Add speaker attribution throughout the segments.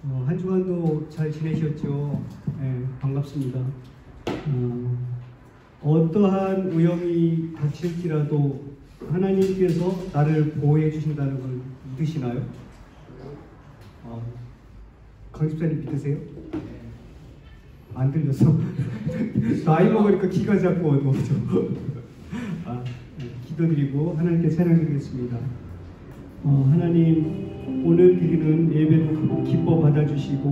Speaker 1: 한 주간도 잘 지내셨죠? 네, 반갑습니다. 어떠한 위험이 닥칠지라도 하나님께서 나를 보호해 주신다는 걸 믿으시나요? 강 집사님 믿으세요? 안 들려서 나이 먹으니까 귀가 자꾸 어두워져. 기도드리고 하나님께 찬양드리겠습니다. 하나님, 오늘 드리는 예배도 기뻐 받아주시고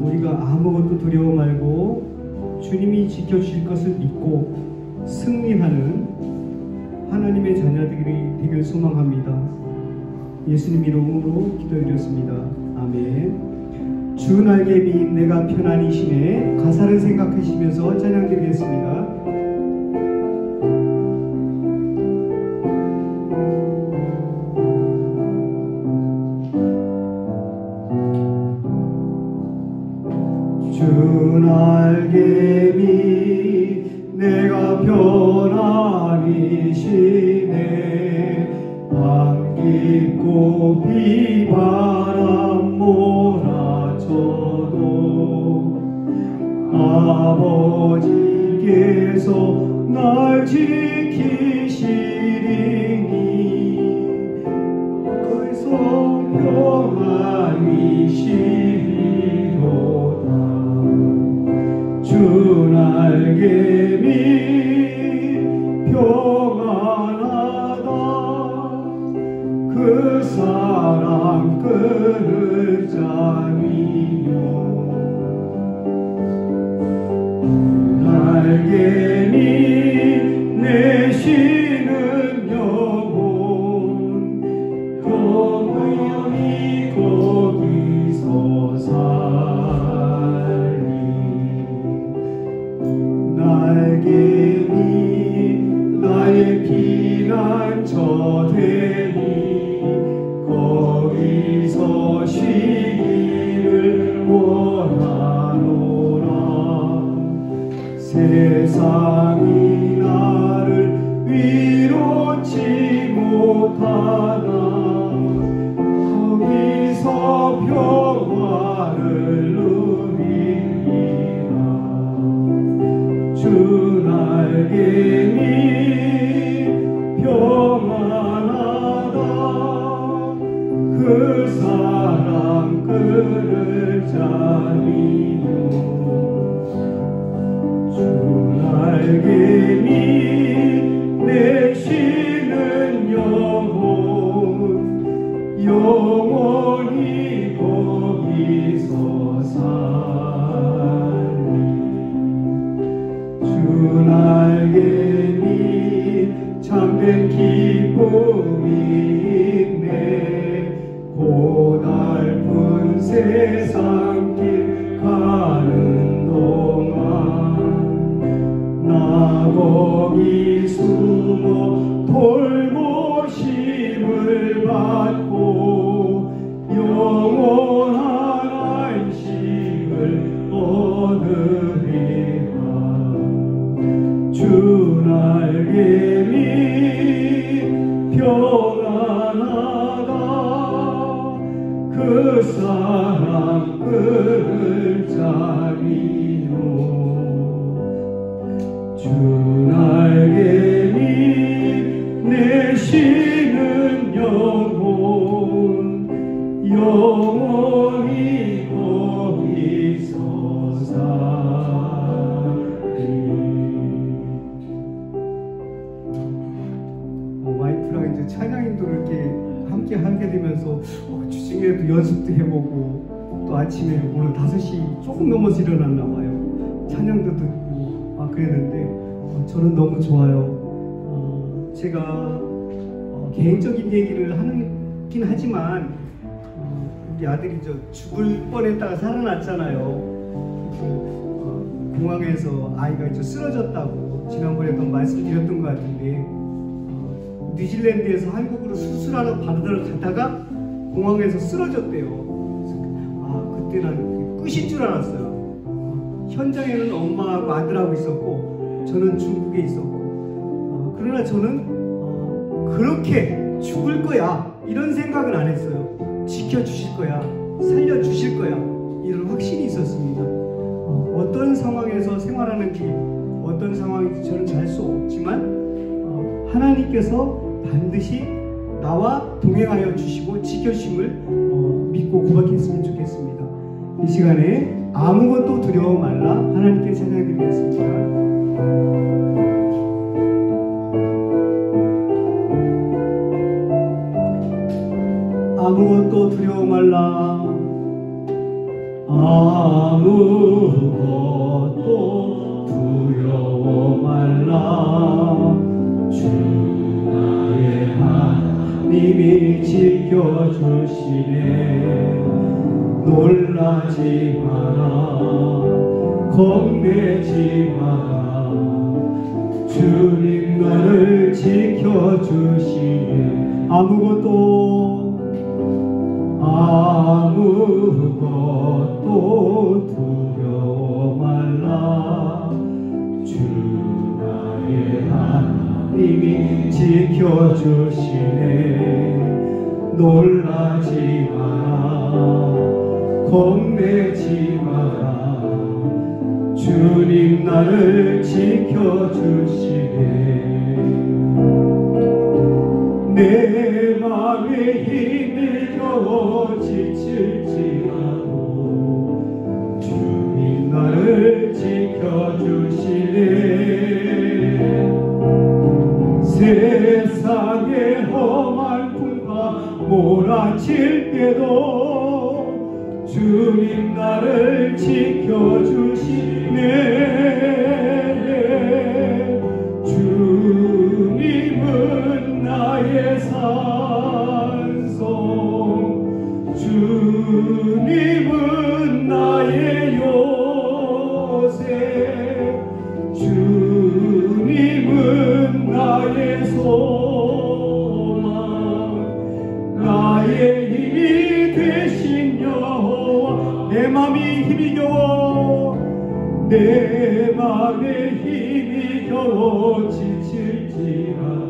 Speaker 1: 우리가 아무것도 두려워 말고 주님이 지켜주실 것을 믿고 승리하는 하나님의 자녀들이 되길 소망합니다. 예수님 이름으로 기도드렸습니다. 아멘. 주 날개미 내가 편안히시네. 가사를 생각하시면서 찬양드리겠습니다. 주 날개미 내가 편안히 쉬네. 밤 깊고 비바람 몰아쳐도 아버지께서 날 지키시리니 거기서 평안히 쉬리로다. 주 날개미 평안하다. 그 사랑 끈을 짜미며 날개미 내 쉬는 영혼 영원히 거기서 살리. 날개미 나의 피난처 되니 거기서 쉬기를 원하노라. 세상이 나를 위로치 못하나 거기서 평화를 누리리라. 주 날개미 평안하다. 그 사랑 끈을 짜리며 주 날개미 내 쉬는 영혼 영원히 거기서 살리. 주 날개미 참된 기쁨이 있네. 고달픈 세상 길 가는 동안 나 거기 숨어 돌보심을 받고 영원한 안식을 얻으리라. 주 날개미 평안하다. 그 사랑 끈을 짜리며 주 날개미 내 쉬는 영혼 영원히 거기서 살리. 와이프랑 이제 찬양 인도를 이렇게 함께 하게 되면서 주중에도 연습도 해보고 또 아침에 오늘 5시 조금 넘어서 일어났나 봐요. 찬양도 듣고 그랬는데 저는 너무 좋아요. 제가 개인적인 얘기를 하긴 하지만 우리 아들이 죽을 뻔했다가 살아났잖아요. 공항에서 아이가 쓰러졌다고 지난번에도 말씀드렸던 것 같은데 뉴질랜드에서 한국으로 수술하러 받으러 가다가 공항에서 쓰러졌대요. 그때 난 끝인 줄 알았어요. 현장에는 엄마하고 아들하고 있었고 저는 중국에 있었고 그러나 저는 그렇게 죽을 거야 이런 생각은 안 했어요. 지켜주실 거야, 살려주실 거야, 이런 확신이 있었습니다. 어떤 상황에서 생활하는지, 어떤 상황인지 저는 알 수 없지만 하나님께서 반드시 나와 동행하여 주시고 지켜주심을 믿고 고백했으면 좋겠습니다. 이 시간에 아무것도 두려워 말라 하나님께 찬양드리겠습니다. 아무것도 두려워 말라. 아무것도 두려워 말라. 주 나의 하나님이 지켜주시네. 놀라지 마라, 겁내지 마라. 주님 나를 지켜주시네. 아무것도 두려워 말라. 주 나의 하나님이 지켜주시네. 놀라지 마라, 겁내지 마라. 주님 나를 지켜주시네. 내 맘에 힘이 겨워 지칠지라도 주님 나를 지켜주시네. 세상의 험한 풍파 몰아칠 때도 주님 나를 지켜주시네. 주님은 나의 산성, 주님은 나의 요새, 주님은 나의 소망, 나의 힘이 되신 여호와. 내 맘이 힘이 겨워, 내 맘에 힘이 겨워 지칠지라도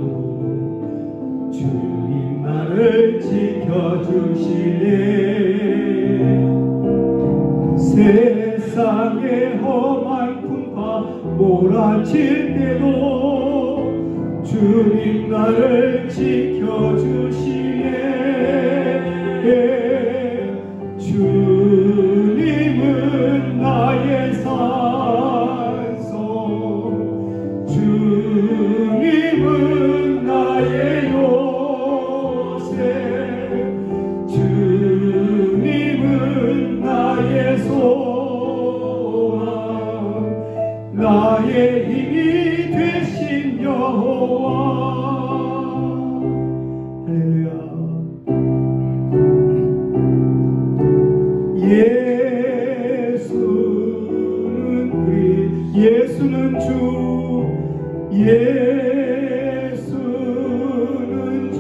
Speaker 1: 주님 나를 지켜주시네. 세상의 험한 풍파 몰아칠 때도 주님 나를 지켜주시네. 주님은 나의 산성, 주님은 나의 요새, 주님은 나의 소망, 나의 힘이 되신 여호와. 할렐루야. 예수는 주, 예수는 주.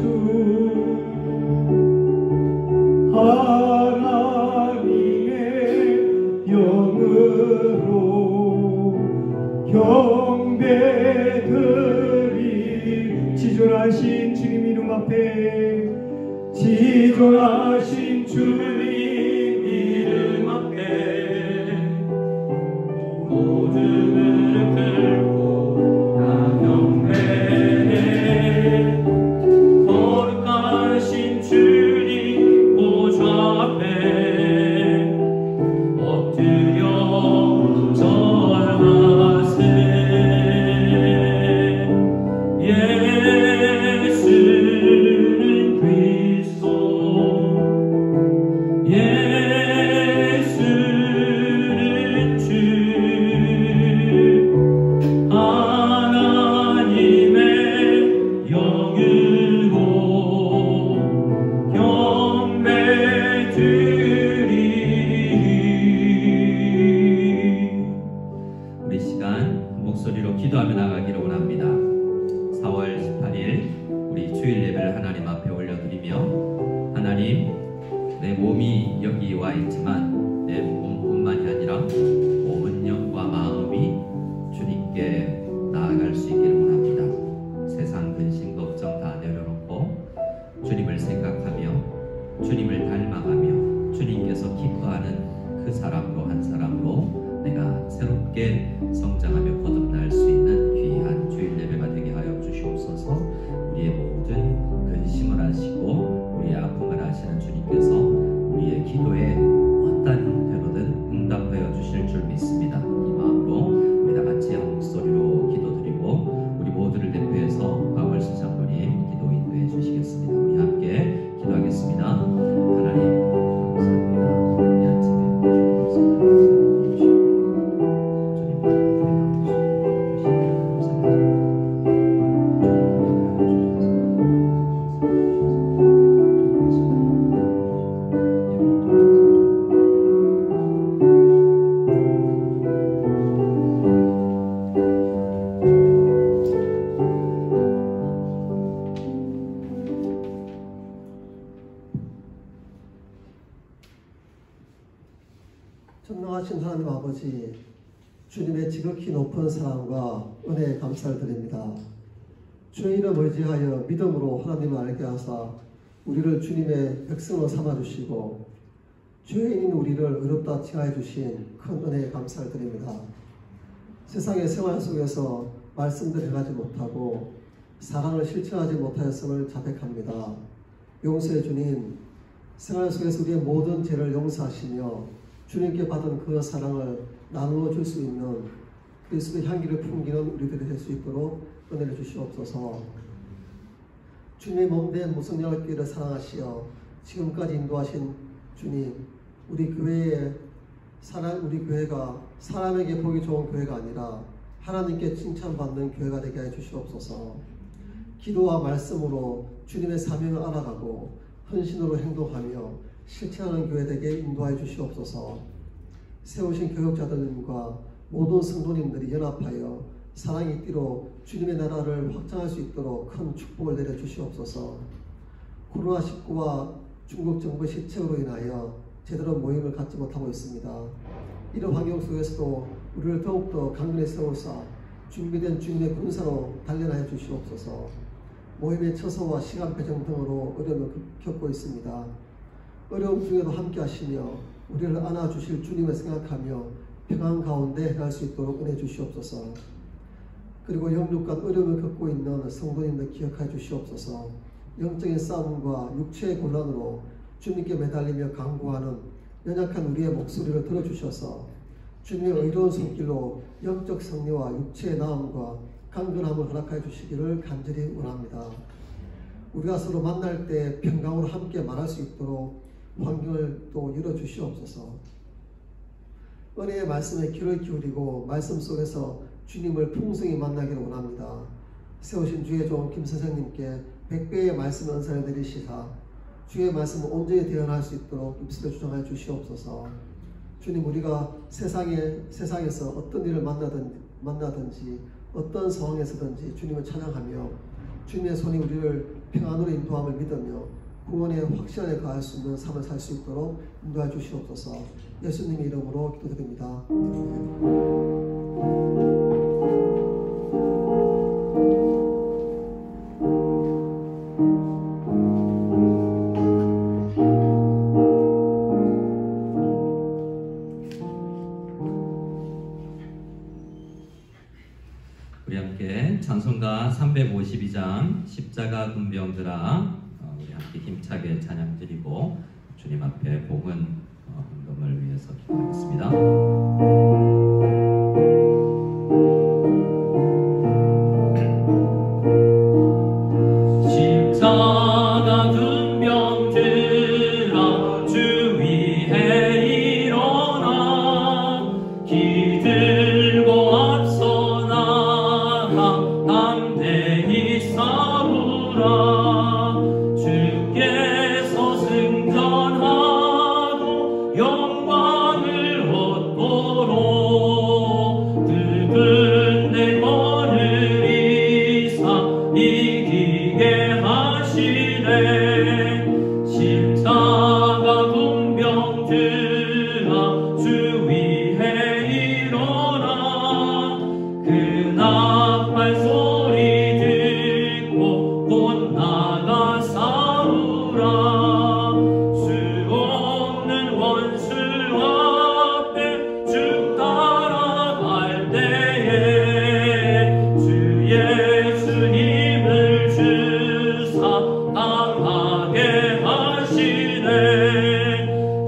Speaker 1: 하나님의 영으로 경배드리. 지존하신 주님 이름 앞에, 지존하신 주님 이름 앞에 모든 무릎 꿇고 나 경배해. 거룩하신 주님 보좌 앞에 엎드려 절하세. 예수는 그리스도, 예수는 주. 하나님의 영으로 경배드리. 우리 시간 목소리로 기도하며 나가기를 원합니다. 4월 18일 우리 주일 예배를 하나님 앞에 올려드리며, 하나님, 내 몸이 여기 와 있지만 내 몸뿐만이 아니라 온 영과 마음이 주님께 나아갈 수 있기를 원합니다. 세상 근심 걱정 다 내려놓고 주님을 생각하며 주님을 닮아가며
Speaker 2: 그 사람으로 한 사람으로 내가 새롭게 성장하며 거듭날 수 있는 귀한 주일 예배가 되게 하여 주시옵소서. 우리의 모든 근심을 아시고 우리의 아픔을 아시는 주님께서 우리의 기도에 어떤 형태로든 응답하여 주실 줄 믿습니다. 이 마음으로 우리 다 같이 한 목소리로 기도드리고 우리 모두를 대표해서 박월수 장로님 기도 인도해 주시겠습니다. 우리 함께 기도하겠습니다. 하나님 감사합니다. 이 아침에
Speaker 3: 전능하신 하나님 아버지, 주님의 지극히 높은 사랑과 은혜에 감사를 드립니다. 주의 이름 의지하여 믿음으로 하나님을 알게 하사 우리를 주님의 백성으로 삼아주시고 죄인인 우리를 의롭다 칭하여 주신 큰 은혜에 감사를 드립니다. 세상의 생활 속에서 말씀대로 행하지 못하고 사랑을 실천하지 못하였음을 자백합니다. 용서해 주님, 생활 속에서 우리의 모든 죄를 용서하시며 주님께 받은 그 사랑을 나누어 줄 수 있는 그리스도의 향기를 풍기는 우리들이 될 수 있도록 은혜를 주시옵소서. 주님의 몸된 무성령교회를 사랑하시어 지금까지 인도하신 주님, 우리 교회가 사람에게 보기 좋은 교회가 아니라 하나님께 칭찬받는 교회가 되게 해 주시옵소서. 기도와 말씀으로 주님의 사명을 알아가고 헌신으로 행동하며 실천하는 교회 되게 인도하여 주시옵소서. 세우신 교육자들과 모든 성도님들이 연합하여 사랑의 띠로 주님의 나라를 확장할 수 있도록 큰 축복을 내려 주시옵소서. 코로나19와 중국 정부의 시책으로 인하여 제대로 모임을 갖지 못하고 있습니다. 이런 환경 속에서도 우리를 더욱더 강건히 세우사 준비된 주님의 군사로 단련하여 주시옵소서. 모임의 처소와 시간 배정 등으로 어려움을 겪고 있습니다. 어려움 중에도 함께 하시며 우리를 안아주실 주님을 생각하며 평안 가운데 행할 수 있도록 은혜 주시옵소서. 그리고 영육간 어려움을 겪고 있는 성도님들 기억하여 주시옵소서. 영적인 싸움과 육체의 곤란으로 주님께 매달리며 간구하는 연약한 우리의 목소리를 들어주셔서 주님의 의로운 손길로 영적 승리와 육체의 나음과 강건함을 허락하여 주시기를 간절히 원합니다. 우리가 서로 만날 때 평강으로 함께 말할 수 있도록 환경을 또 열어주시옵소서. 은혜의 말씀에 귀를 기울이고 말씀 속에서 주님을 풍성히 만나기를 원합니다. 세우신 주의 종 김 선생님께 100배의 말씀 은사를 내리시사 주의 말씀을 온전히 대언할 수 있도록 입술을 주장하여 주시옵소서. 주님, 우리가 세상에서 어떤 일을 만나든지 어떤 상황에서든지 주님을 찬양하며 주님의 손이 우리를 평안으로 인도함을 믿으며 구원의 확신에 가할 수 있는 삶을 살 수 있도록 인도해 주시옵소서. 예수님의 이름으로 기도드립니다.
Speaker 2: 우리 함께 찬송가 352장 십자가 군병들아 우리 함께 힘차게 찬양드리고 주님 앞에 복은 헌금을 위해서 기도하겠습니다. 십자가 군병들아 주 위에 일어나 기들고 앞서 나가 담대히 싸우라. 주께서 승전하고 영광을 얻고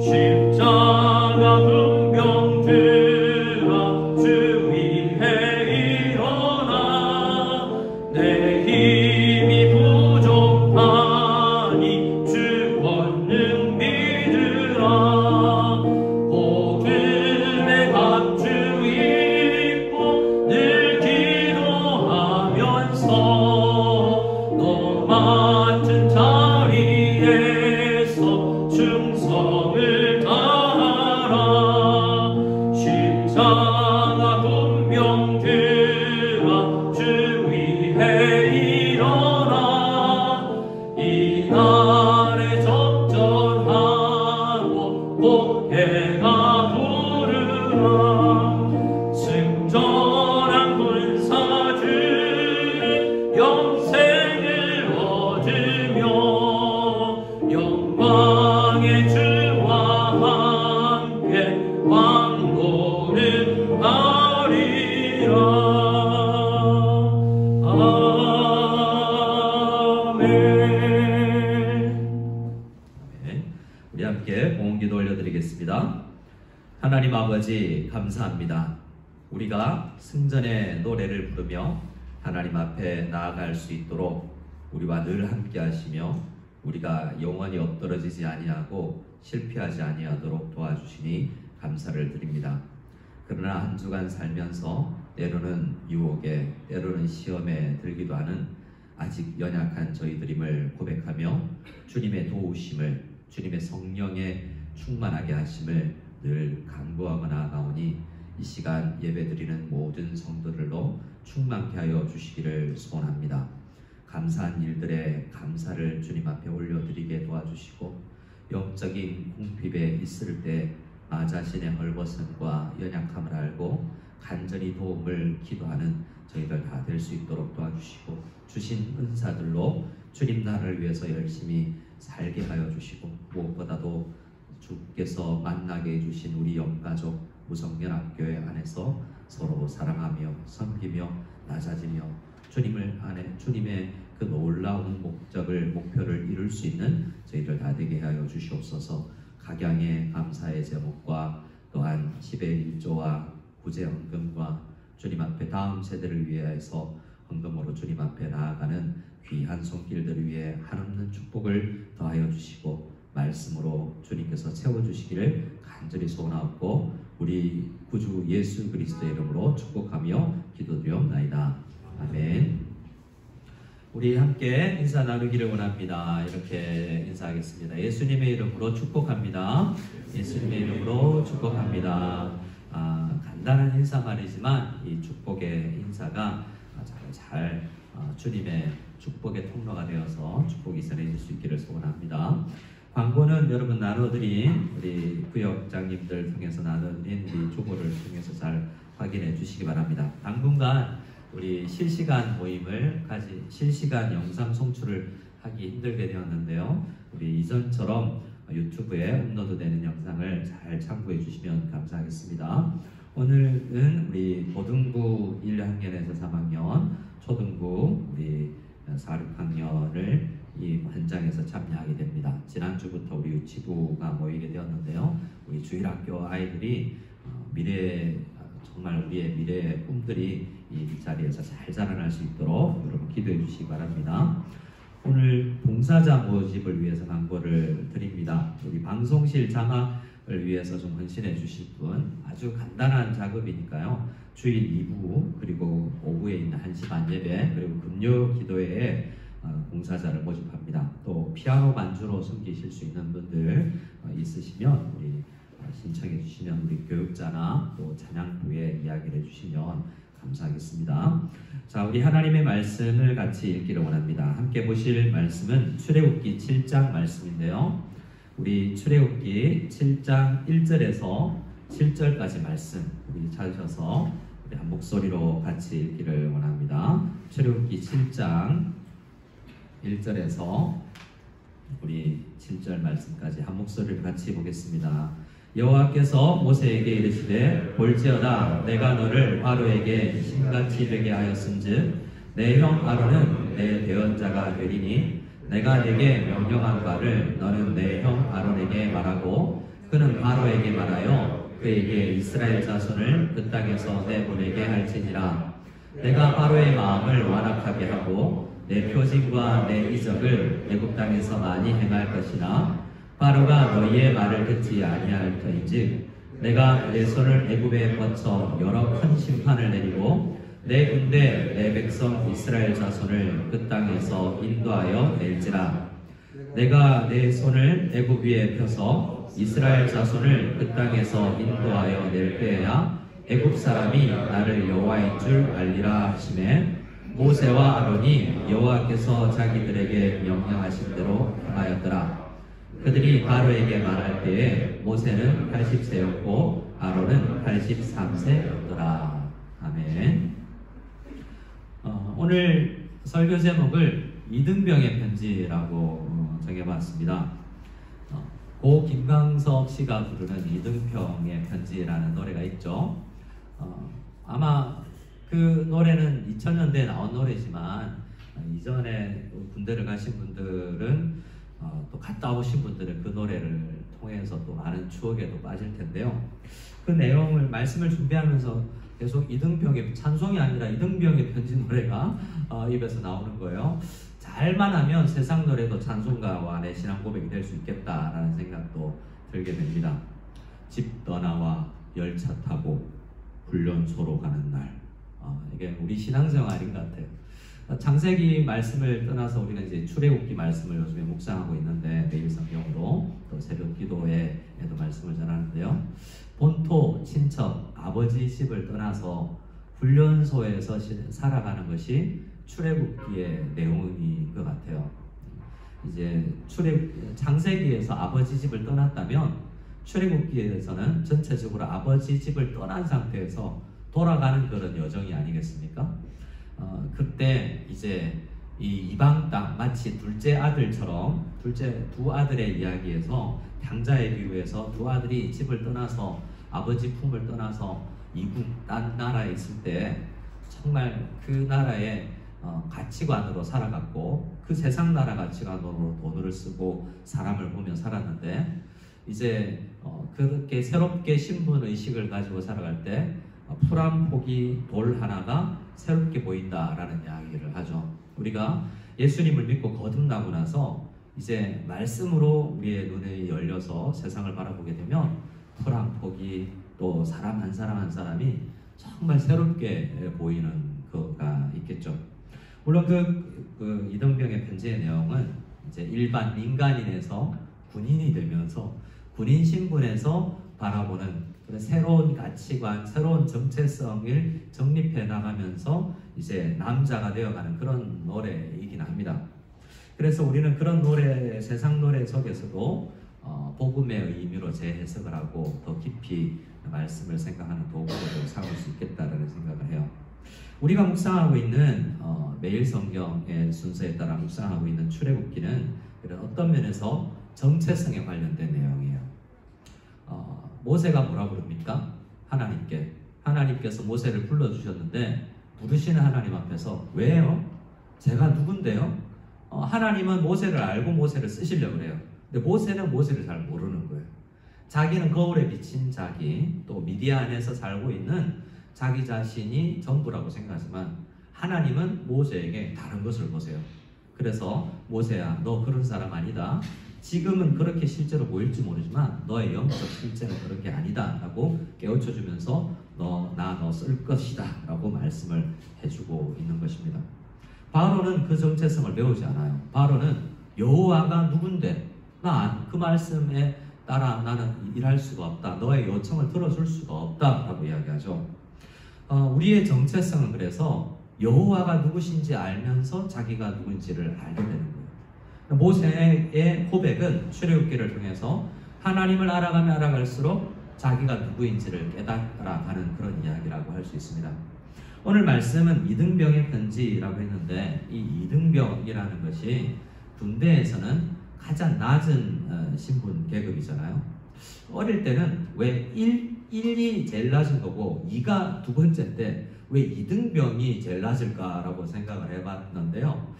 Speaker 4: 십자가 분명 들어 주 위에 일어나 내 힘이 부족하니 주 권능 믿으라 복음의 갑주 입고 늘 기도하면서 너 맡은 자리에서 충성을 다하라 십자가 분명 들어 주 위에 일어나 이날에 적전하고 꼭 해가 부르라 승전한 군사들 영생을 얻으며 영광의 주와 함께 왕노를 하리라 아멘.
Speaker 2: 우리 함께 봉헌기도 올려드리겠습니다. 하나님 아버지 감사합니다. 우리가 승전의 노래를 부르며 하나님 앞에 나아갈 수 있도록 우리와 늘 함께 하시며 우리가 영원히 엎드러지지 아니하고 실패하지 아니하도록 도와주시니 감사를 드립니다. 그러나 한 주간 살면서 때로는 유혹에 때로는 시험에 들기도 하는 아직 연약한 저희들임을 고백하며 주님의 도우심을 주님의 성령에 충만하게 하심을 늘 간구하고 나아가오니 이 시간 예배드리는 모든 성도들로 충만케 하여 주시기를 소원합니다. 감사한 일들에 감사를 주님 앞에 올려드리게 도와주시고 영적인 궁핍에 있을 때 나 자신의 헐벗음과 연약함을 알고 간절히 도움을 기도하는 저희들 다 될 수 있도록 도와주시고 주신 은사들로 주님 나라를 위해서 열심히 살게 하여 주시고 무엇보다도 주께서 만나게 해주신 우리 영가족 무성연합교회 안에서 서로 사랑하며 섬기며 낮아지며 주님의 그 놀라운 목표를 이룰 수 있는 저희들 다 되게 하여 주시옵소서. 각양의 감사의 제목과 또한 10의 1조와 구제 헌금과 주님 앞에 다음 세대를 위해서 헌금으로 주님 앞에 나아가는 귀한 손길들을 위해 한없는 축복을 더하여 주시고 말씀으로 주님께서 채워주시기를 간절히 소원하고 우리 구주 예수 그리스도의 이름으로 축복하며 기도드리옵나이다. 아멘. 우리 함께 인사 나누기를 원합니다. 이렇게 인사하겠습니다. 예수님의 이름으로 축복합니다. 예수님의 이름으로 축복합니다. 간단한 인사말이지만 이 축복의 인사가 잘 주님의 축복의 통로가 되어서 축복이 전해질 수 있기를 소원합니다. 광고는 여러분 나눠드린 우리 구역장님들 통해서 나눠드린 우리 주보를 통해서 잘 확인해 주시기 바랍니다. 당분간 우리 실시간 모임을 실시간 영상 송출을 하기 힘들게 되었는데요. 우리 이전처럼 유튜브에 업로드되는 영상을 잘 참고해 주시면 감사하겠습니다. 오늘은 우리 고등부 1학년에서 3학년, 초등부 우리 4, 6학년을 이 현장에서 참여하게 됩니다. 지난주부터 우리 유치부가 모이게 되었는데요. 우리 주일학교 아이들이 정말 우리의 미래의 꿈들이 이 자리에서 잘 자라날 수 있도록 여러분 기도해 주시기 바랍니다. 오늘 봉사자 모집을 위해서 광고를 드립니다. 우리 방송실 장악을 위해서 좀 헌신해 주실 분, 아주 간단한 작업이니까요. 주일 2부 그리고 오후에 있는 1시 반 예배 그리고 금요 기도회에 봉사자를 모집합니다. 또 피아노 반주로 섬기실 수 있는 분들 있으시면 우리 신청해 주시면 우리 교육자나 또 찬양부에 이야기를 해주시면 감사하겠습니다. 자, 우리 하나님의 말씀을 같이 읽기를 원합니다. 함께 보실 말씀은 출애굽기 7장 말씀인데요. 우리 출애굽기 7장 1절에서 7절까지 말씀 우리 찾으셔서 우리 한 목소리로 같이 읽기를 원합니다. 출애굽기 7장 1절에서 우리 7절 말씀까지 한 목소리를 같이 보겠습니다. 여호와께서 모세에게 이르시되 볼지어다 내가 너를 바로에게 신같이 되게 하였은즉 내 형 아론은 내 대언자가 되리니 내가 네게 명령한 바를 너는 내 형 아론에게 그는 바로에게 말하여 그에게 이스라엘 자손을 그 땅에서 내보내게 할지니라. 내가 바로의 마음을 완악하게 하고 내 표징과 내 이적을 애굽 땅에서 많이 행할 것이나 바로가 너희의 말을 듣지 아니할 터인즉 내가 내 손을 애굽에 뻗쳐 여러 큰 심판을 내리고 내 군대 내 백성 이스라엘 자손을 그 땅에서 인도하여 낼지라. 내가 내 손을 애굽 위에 펴서 이스라엘 자손을 그 땅에서 인도하여 낼 때에야 애굽 사람이 나를 여호와인 줄 알리라 하시매 모세와 아론이 여호와께서 자기들에게 명령하신 대로 행하였더라. 그들이 바로에게 말할 때에 모세는 80세였고 아론은 83세였더라. 아멘. 오늘 설교 제목을 이등병의 편지라고 정해봤습니다. 고 김광석 씨가 부르는 이등병의 편지라는 노래가 있죠. 아마 그 노래는 2000년대에 나온 노래지만 이전에 군대를 가신 분들은 또 갔다 오신 분들은 그 노래를 통해서 또 많은 추억에도 빠질 텐데요. 그 내용을 말씀을 준비하면서 계속 이등병의 찬송이 아니라 이등병의 편지 노래가 입에서 나오는 거예요. 잘만 하면 세상 노래도 찬송가와 내 신앙 고백이 될 수 있겠다라는 생각도 들게 됩니다. 집 떠나와 열차 타고 훈련소로 가는 날. 이게 우리 신앙생활인 것 같아요. 창세기 말씀을 떠나서 우리가 이제 출애굽기 말씀을 요즘에 묵상하고 있는데 매일 성경으로 또 새벽 기도회에도 말씀을 전하는데요. 본토, 친척, 아버지 집을 떠나서 훈련소에서 살아가는 것이 출애굽기의 내용인 것 같아요. 이제 창세기에서 아버지 집을 떠났다면 출애굽기에서는 전체적으로 아버지 집을 떠난 상태에서 돌아가는 그런 여정이 아니겠습니까? 그때 이제 이 이방 땅 마치 둘째 아들처럼 두 아들의 이야기에서 당자에 비유해서 두 아들이 집을 떠나서 아버지 품을 떠나서 이국 딴 나라에 있을 때 정말 그 나라의 가치관으로 살아갔고 그 세상 나라 가치관으로 돈을 쓰고 사람을 보며 살았는데 이제 그렇게 새롭게 신분의식을 가지고 살아갈 때 풀 한 포기 돌 하나가 새롭게 보인다라는 이야기를 하죠. 우리가 예수님을 믿고 거듭나고 나서 이제 말씀으로 우리의 눈이 열려서 세상을 바라보게 되면 풀 한 포기 또 사람 한 사람 한 사람이 정말 새롭게 보이는 거가 있겠죠. 물론 그 이등병의 편지의 내용은 이제 일반 민간인에서 군인이 되면서 군인 신분에서 바라보는 새로운 가치관, 새로운 정체성을 정립해 나가면서 이제 남자가 되어가는 그런 노래이긴 합니다. 그래서 우리는 그런 노래, 세상 노래 속에서도 복음의 의미로 재해석을 하고 더 깊이 말씀을 생각하는 도구로 삼을 수 있겠다라는 생각을 해요. 우리가 묵상하고 있는 매일 성경의 순서에 따라 묵상하고 있는 출애굽기는 이런 어떤 면에서 정체성에 관련된 내용이에요. 모세가 뭐라고 부릅니까? 하나님께서 모세를 불러주셨는데 부르시는 하나님 앞에서 왜요? 제가 누군데요? 하나님은 모세를 알고 모세를 쓰시려고 그래요. 근데 모세는 모세를 잘 모르는 거예요. 자기는 거울에 비친 자기, 또 미디안 안에서 살고 있는 자기 자신이 전부라고 생각하지만 하나님은 모세에게 다른 것을 보세요. 그래서 모세야, 너 그런 사람 아니다. 지금은 그렇게 실제로 보일지 모르지만 너의 영적 실제는 그런 게 아니다 라고 깨우쳐주면서 너 쓸 것이다 라고 말씀을 해주고 있는 것입니다. 바로는 그 정체성을 배우지 않아요. 바로는 여호와가 누군데 그 말씀에 따라 나는 일할 수가 없다. 너의 요청을 들어줄 수가 없다 라고 이야기하죠. 우리의 정체성은 그래서 여호와가 누구신지 알면서 자기가 누군지를 알게 되는 거예요. 모세의 고백은 출애굽기를 통해서 하나님을 알아가면 알아갈수록 자기가 누구인지를 깨달아가는 그런 이야기라고 할 수 있습니다. 오늘 말씀은 이등병의 편지라고 했는데 이 이등병이라는 것이 군대에서는 가장 낮은 신분 계급이잖아요. 어릴 때는 왜 1이 제일 낮은 거고 2가 두 번째인데 왜 이등병이 제일 낮을까라고 생각을 해봤는데요.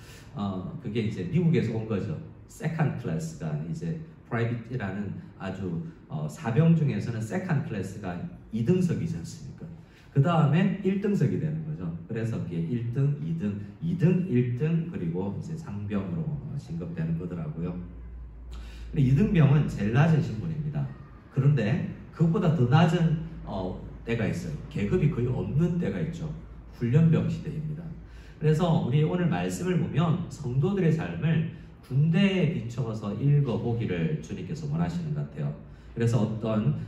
Speaker 2: 그게 이제 미국에서 온 거죠. 세컨드 클래스가 이제 프라이빗이라는 아주 사병 중에서는 세컨 클래스가 2등석이지 않습니까? 그 다음에 1등석이 되는 거죠. 그래서 그게 1등, 2등, 2등, 1등 그리고 이제 상병으로 진급되는 거더라고요. 2등병은 제일 낮은 신분입니다. 그런데 그것보다 더 낮은 때가 있어요. 계급이 거의 없는 때가 있죠. 훈련병 시대입니다. 그래서 우리 오늘 말씀을 보면 성도들의 삶을 군대에 비춰서 읽어보기를 주님께서 원하시는 것 같아요. 그래서 어떤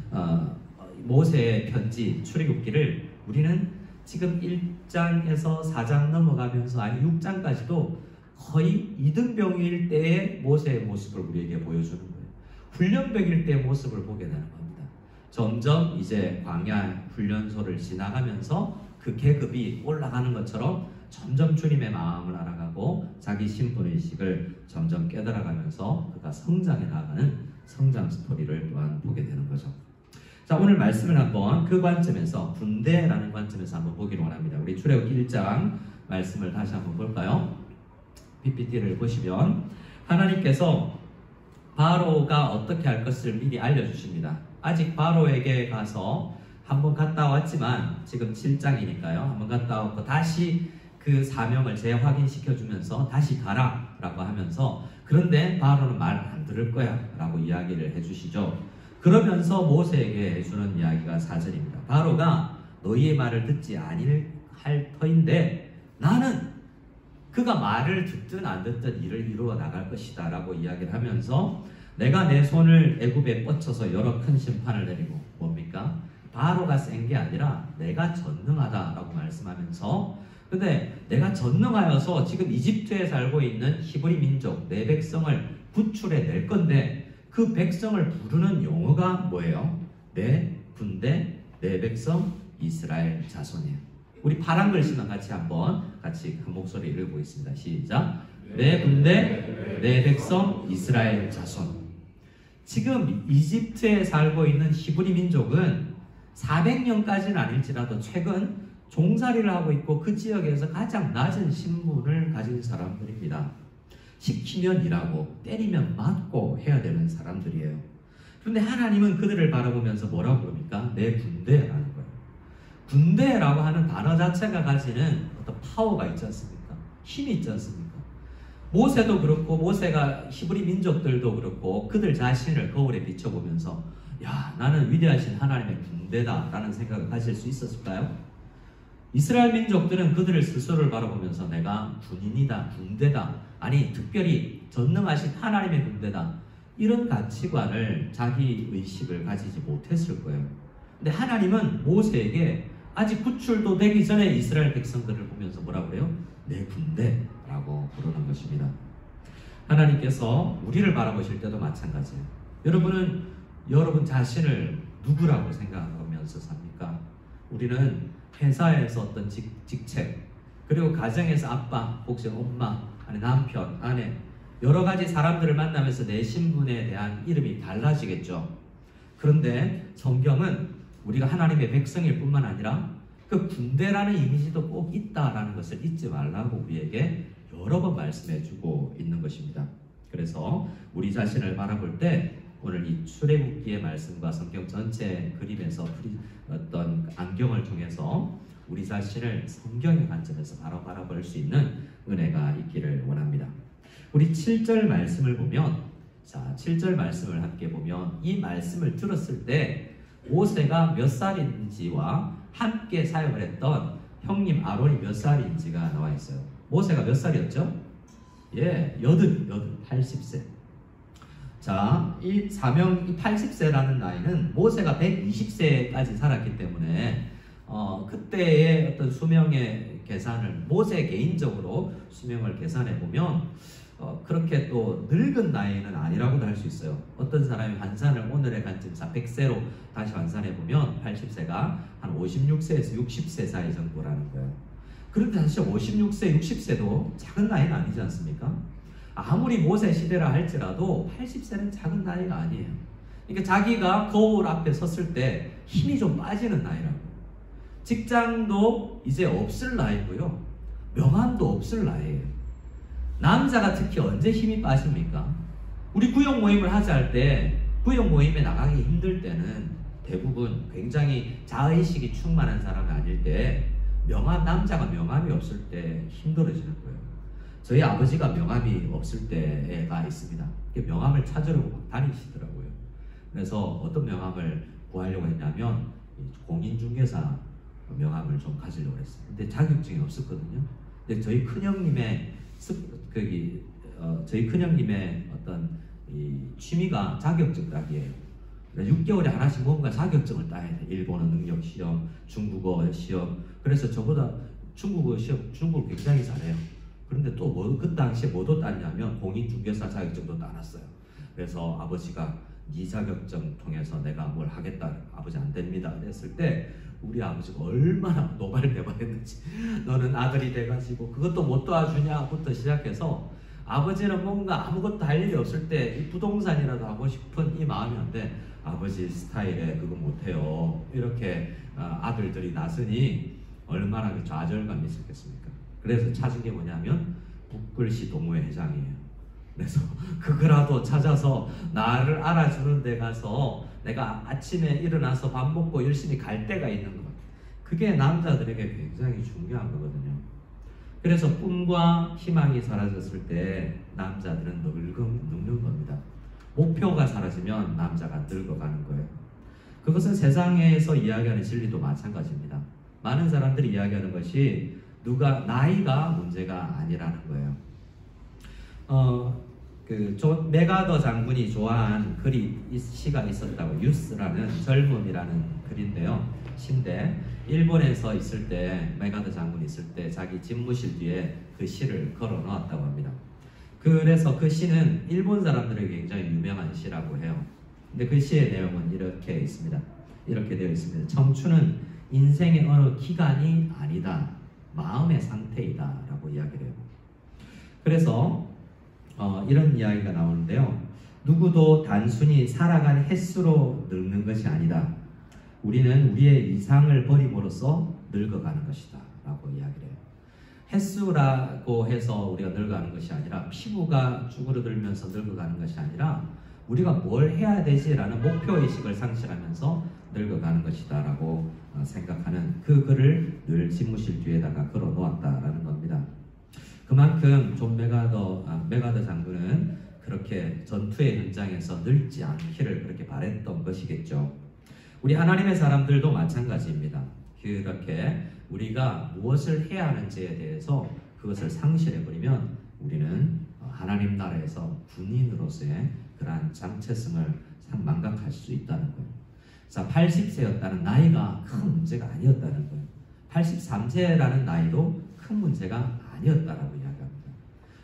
Speaker 2: 모세의 편지 출애굽기를 우리는 지금 1장에서 4장 넘어가면서 아니 6장까지도 거의 2등병일 때의 모세의 모습을 우리에게 보여주는 거예요. 훈련병일 때의 모습을 보게 되는 겁니다. 점점 이제 광야 훈련소를 지나가면서 그 계급이 올라가는 것처럼 점점 주님의 마음을 알아가고 자기 신분의식을 점점 깨달아가면서 그가 성장해 나가는 성장 스토리를 또한 보게 되는 거죠. 자, 오늘 말씀을 한번 그 관점에서 군대라는 관점에서 한번 보기를 원합니다. 우리 출애굽기 1장 말씀을 다시 한번 볼까요? PPT를 보시면 하나님께서 바로가 어떻게 할 것을 미리 알려주십니다. 아직 바로에게 가서 한번 갔다 왔지만 지금 7장이니까요. 한번 갔다 왔고 다시 그 사명을 재확인시켜주면서 다시 가라 라고 하면서 그런데 바로는 말 안 들을 거야 라고 이야기를 해주시죠. 그러면서 모세에게 해주는 이야기가 4절입니다. 바로가 너희의 말을 듣지 아니할 터인데 나는 그가 말을 듣든 안 듣든 일을 이루어 나갈 것이다 라고 이야기를 하면서 내가 내 손을 애굽에 뻗쳐서 여러 큰 심판을 내리고 뭡니까? 바로가 센 게 아니라 내가 전능하다 라고 말씀하면서 근데 내가 전능하여서 지금 이집트에 살고 있는 히브리 민족 내 백성을 구출해 낼 건데 그 백성을 부르는 용어가 뭐예요? 내 군대, 내 백성, 이스라엘 자손이에요. 우리 파란 글씨만 같이 한번 같이 큰 목소리 읽어보겠습니다. 시작. 내 군대, 내 백성, 이스라엘 자손. 지금 이집트에 살고 있는 히브리 민족은 400년까지는 아닐지라도 최근 종살이를 하고 있고 그 지역에서 가장 낮은 신분을 가진 사람들입니다. 시키면 일하고 때리면 맞고 해야 되는 사람들이에요. 그런데 하나님은 그들을 바라보면서 뭐라고 그럽니까? 내 군대라는 거예요. 군대라고 하는 단어 자체가 가지는 어떤 파워가 있지 않습니까? 힘이 있지 않습니까? 모세도 그렇고 모세가 히브리 민족들도 그렇고 그들 자신을 거울에 비춰보면서 야 나는 위대하신 하나님의 군대다 라는 생각을 가질 수 있었을까요? 이스라엘 민족들은 그들을 스스로를 바라보면서 내가 군인이다, 군대다, 아니 특별히 전능하신 하나님의 군대다 이런 가치관을 자기 의식을 가지지 못했을 거예요. 근데 하나님은 모세에게 아직 구출도 되기 전에 이스라엘 백성들을 보면서 뭐라고 그래요? 내 군대라고 부르는 것입니다. 하나님께서 우리를 바라보실 때도 마찬가지예요. 여러분은 여러분 자신을 누구라고 생각하면서 삽니까? 우리는 회사에서 어떤 직책, 그리고 가정에서 아빠, 혹시 엄마, 아니 남편, 아내 여러 가지 사람들을 만나면서 내 신분에 대한 이름이 달라지겠죠. 그런데 성경은 우리가 하나님의 백성일 뿐만 아니라 그 군대라는 이미지도 꼭 있다라는 것을 잊지 말라고 우리에게 여러 번 말씀해주고 있는 것입니다. 그래서 우리 자신을 바라볼 때 오늘 이 출애굽기의 말씀과 성경 전체 그림에서 어떤 안경을 통해서 우리 자신을 성경의 관점에서 바로 바라볼 수 있는 은혜가 있기를 원합니다. 우리 7절 말씀을 보면, 자 7절 말씀을 함께 보면 이 말씀을 들었을 때 모세가 몇 살인지와 함께 사역을 했던 형님 아론이 몇 살인지가 나와 있어요. 모세가 몇 살이었죠? 예, 80세. 자, 이 사명, 이 80세라는 나이는 모세가 120세까지 살았기 때문에 그때의 어떤 수명의 계산을 모세 개인적으로 수명을 계산해 보면 그렇게 또 늙은 나이는 아니라고도 할 수 있어요. 어떤 사람이 환산을 오늘의 관점에서 100세로 다시 환산해 보면 80세가 한 56세에서 60세 사이 정도라는 거예요. 그런데 사실 56세, 60세도 작은 나이는 아니지 않습니까? 아무리 모세 시대라 할지라도 80세는 작은 나이가 아니에요. 그러니까 자기가 거울 앞에 섰을 때 힘이 좀 빠지는 나이라고. 직장도 이제 없을 나이고요. 명함도 없을 나이예요. 남자가 특히 언제 힘이 빠집니까? 우리 구역 모임을 하자 할 때 구역 모임에 나가기 힘들 때는 대부분 굉장히 자의식이 충만한 사람이 아닐 때 남자가 명함이 없을 때 힘들어지는 거예요. 저희 아버지가 명함이 없을 때가 있습니다. 명함을 찾으려고 막 다니시더라고요. 그래서 어떤 명함을 구하려고 했냐면 공인중개사 명함을 좀 가지려고 했어요. 근데 자격증이 없었거든요. 근데 저희 큰형님의 어떤 이 취미가 자격증 따기예요. 6개월에 하나씩 뭔가 자격증을 따야 돼. 일본어 능력 시험, 중국어 시험. 그래서 저보다 중국어 시험, 중국을 굉장히 잘해요. 그런데 또 그 당시에 뭐도 땄냐면 공인중개사 자격증도 따놨어요. 그래서 아버지가 네 자격증 통해서 내가 뭘 하겠다. 아버지 안 됩니다. 그랬을 때 우리 아버지가 얼마나 노발대발했는지 너는 아들이 돼가지고 그것도 못 도와주냐부터 시작해서 아버지는 뭔가 아무것도 할 일이 없을 때 이 부동산이라도 하고 싶은 이 마음이었는데 아버지 스타일에 그거 못해요. 이렇게 아들들이 나서니 얼마나 좌절감이 있었겠습니까? 그래서 찾은 게 뭐냐면 북글씨 동호회 회장이에요. 그래서 그거라도 찾아서 나를 알아주는 데 가서 내가 아침에 일어나서 밥 먹고 열심히 갈 데가 있는 것. 그게 남자들에게 굉장히 중요한 거거든요. 그래서 꿈과 희망이 사라졌을 때 남자들은 늙는 겁니다. 목표가 사라지면 남자가 늙어가는 거예요. 그것은 세상에서 이야기하는 진리도 마찬가지입니다. 많은 사람들이 이야기하는 것이 나이가 문제가 아니라는 거예요. 존 메가더 장군이 좋아한 시가 있었다고, 유스라는 젊음이라는 글인데요. 시인데 일본에서 있을 때 메가더 장군이 있을 때 자기 집무실 뒤에 그 시를 걸어 놓았다고 합니다. 그래서 그 시는 일본 사람들에게 굉장히 유명한 시라고 해요. 근데 그 시의 내용은 이렇게 있습니다. 이렇게 되어 있습니다. 청춘은 인생의 어느 기간이 아니다. 마음의 상태이다 라고 이야기를 해요. 그래서 이런 이야기가 나오는데요. 누구도 단순히 살아간 횟수로 늙는 것이 아니다. 우리는 우리의 이상을 버림으로써 늙어가는 것이다 라고 이야기를 해요. 횟수라고 해서 우리가 늙어가는 것이 아니라 피부가 쭈그러들면서 늙어가는 것이 아니라 우리가 뭘 해야 되지라는 목표의식을 상실하면서 늙어가는 것이다 라고 생각하는 그 글을 늘 집무실 뒤에다가 걸어 놓았다라는 겁니다. 그만큼 존 메가더 장군은 그렇게 전투의 현장에서 늙지 않기를 그렇게 바랬던 것이겠죠. 우리 하나님의 사람들도 마찬가지입니다. 그렇게 우리가 무엇을 해야 하는지에 대해서 그것을 상실해버리면 우리는 하나님 나라에서 군인으로서의 그러한 정체성을 망각할 수 있다는 거예요. 자, 80세였다는 나이가 큰 문제가 아니었다는 거예요. 83세라는 나이도 큰 문제가 아니었다라고 이야기합니다.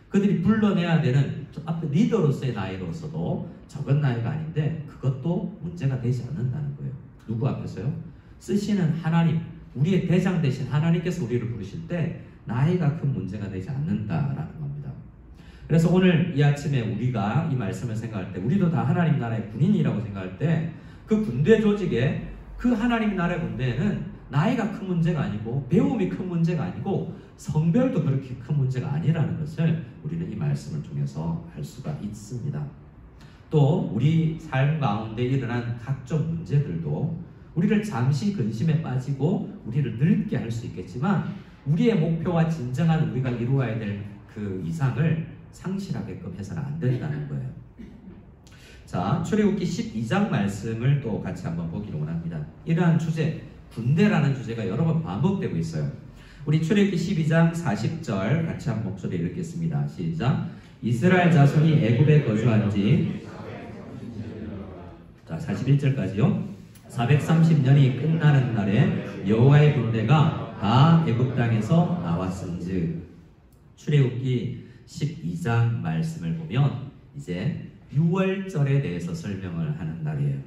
Speaker 2: 그들이 불러내야 되는 앞에 리더로서의 나이로서도 적은 나이가 아닌데 그것도 문제가 되지 않는다는 거예요. 누구 앞에서요? 쓰시는 하나님, 우리의 대장 되신 하나님께서 우리를 부르실 때 나이가 큰 문제가 되지 않는다라는 겁니다. 그래서 오늘 이 아침에 우리가 이 말씀을 생각할 때 우리도 다 하나님 나라의 군인이라고 생각할 때 그 군대 조직에 그 하나님 나라의 군대에는 나이가 큰 문제가 아니고 배움이 큰 문제가 아니고 성별도 그렇게 큰 문제가 아니라는 것을 우리는 이 말씀을 통해서 알 수가 있습니다. 또 우리 삶 가운데 일어난 각종 문제들도 우리를 잠시 근심에 빠지고 우리를 늙게 할 수 있겠지만 우리의 목표와 진정한 우리가 이루어야 될 그 이상을 상실하게끔 해서는 안 된다는 거예요. 자, 출애굽기 12장 말씀을 또 같이 한번 보기를 원합니다. 이러한 주제, 군대라는 주제가 여러 번 반복되고 있어요. 우리 출애굽기 12장 40절 같이 한 목소리 읽겠습니다. 시작. 이스라엘 자손이 애굽에 거주한 지 41절까지요. 430년이 끝나는 날에 여호와의 군대가 다 애굽 땅에서 나왔은즉. 출애굽기 12장 말씀을 보면 이제 6월절에 대해서 설명을 하는 날이에요.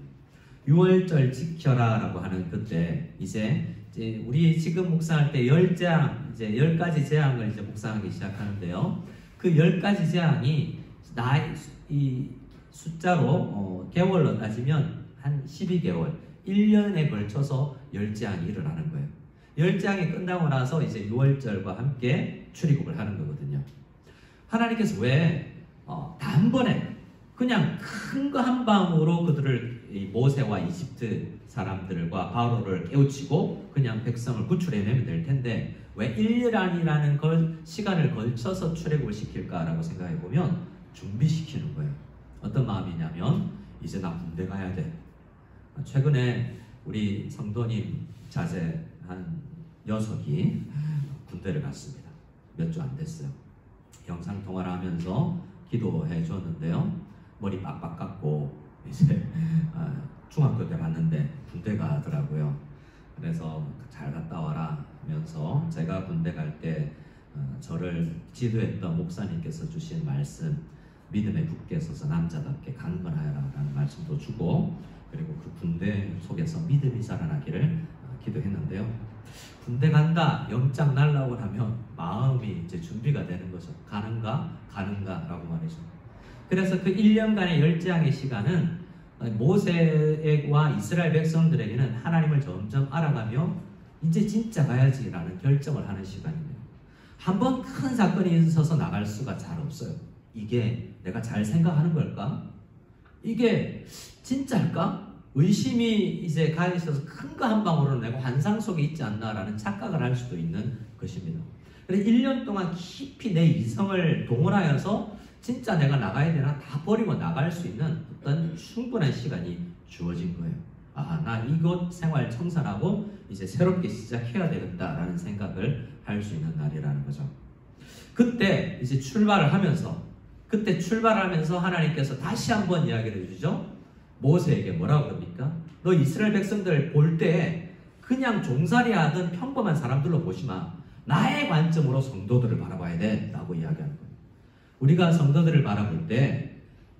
Speaker 2: 6월절 지켜라 라고 하는 그때 이제 우리 지금 묵상할 때 10재앙, 이제 10가지 재앙을 이제 묵상하기 시작하는데요. 그 10가지 재앙이 이 숫자로 개월로 따지면 한 12개월, 1년에 걸쳐서 10재앙이 일어나는 거예요. 10재앙이 끝나고 나서 이제 6월절과 함께 출애굽을 하는 거거든요. 하나님께서 왜 단번에 그냥 큰 거 한 방으로 그들을 모세와 이집트 사람들과 바로를 깨우치고 그냥 백성을 구출해내면 될 텐데 왜 1년이라는 걸 시간을 걸쳐서 출애굽을 시킬까라고 생각해 보면 준비시키는 거예요. 어떤 마음이냐면 이제 나 군대 가야 돼. 최근에 우리 성도님 자제 한 녀석이 군대를 갔습니다. 몇 주 안 됐어요. 영상통화를 하면서 기도해 줬는데요. 머리 빡빡 깎고 이제 중학교 때 갔는데 군대 가더라고요. 그래서 잘 갔다 와라 하면서 제가 군대 갈 때 저를 지도했던 목사님께서 주신 말씀, 믿음에 굳게 서서 남자답게 강건하여라 라는 말씀도 주고, 그리고 그 군대 속에서 믿음이 자라나기를 기도했는데요. 군대 간다, 영장 날라고 하면 마음이 이제 준비가 되는 거죠. 가는가 라고 말이죠. 그래서 그 1년간의 열재앙의 시간은 모세와 이스라엘 백성들에게는 하나님을 점점 알아가며 이제 진짜 가야지라는 결정을 하는 시간입니다. 한번 큰 사건이 있어서 나갈 수가 잘 없어요. 이게 내가 잘 생각하는 걸까? 이게 진짜일까? 의심이 이제 가 있어서 큰 거 한 방으로 내가 환상 속에 있지 않나라는 착각을 할 수도 있는 것입니다. 그래서 1년 동안 깊이 내 이성을 동원하여서 진짜 내가 나가야 되나 다 버리고 나갈 수 있는 어떤 충분한 시간이 주어진 거예요. 아, 나 이곳 생활 청산하고 이제 새롭게 시작해야 되겠다라는 생각을 할 수 있는 날이라는 거죠. 그때 이제 출발을 하면서 하나님께서 다시 한번 이야기를 해주죠. 모세에게 뭐라고 그럽니까? 너 이스라엘 백성들 볼 때 그냥 종살이 하던 평범한 사람들로 보지 마. 나의 관점으로 성도들을 바라봐야 돼 라고 이야기하는 거예요. 우리가 성도들을 바라볼 때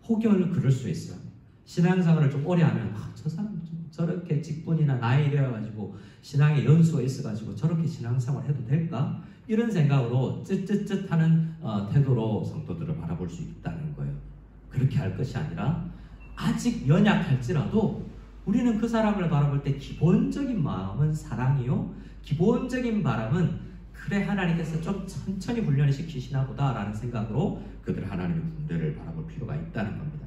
Speaker 2: 혹여 그럴 수 있어요. 신앙생활을 좀 오래 하면 저 사람 저렇게 직분이나 나이 되어가지고 신앙에 연수가 있어가지고 저렇게 신앙생활 해도 될까? 이런 생각으로 쯧쯧쯧하는 태도로 성도들을 바라볼 수 있다는 거예요. 그렇게 할 것이 아니라 아직 연약할지라도 우리는 그 사람을 바라볼 때 기본적인 마음은 사랑이요, 기본적인 바람은 그래 하나님께서 좀 천천히 훈련을 시키시나 보다라는 생각으로 그들 하나님의 군대를 바라볼 필요가 있다는 겁니다.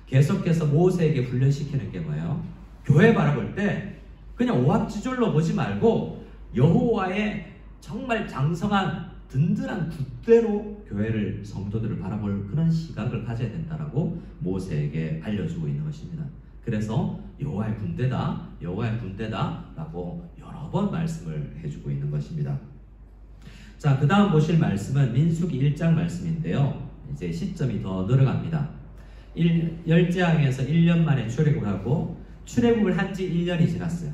Speaker 2: 계속해서 모세에게 훈련시키는 게 뭐예요? 교회 바라볼 때 그냥 오합지졸로 보지 말고 여호와의 정말 장성한 든든한 굳대로 교회를, 성도들을 바라볼 그런 시각을 가져야 된다라고 모세에게 알려주고 있는 것입니다. 그래서 여호와의 군대다라고 여러 번 말씀을 해주고 있는 것입니다. 자, 그 다음 보실 말씀은 민수기 1장 말씀인데요. 이제 시점이 더 늘어갑니다. 열재앙에서 1년 만에 출애굽을 하고 출애굽을 한 지 1년이 지났어요.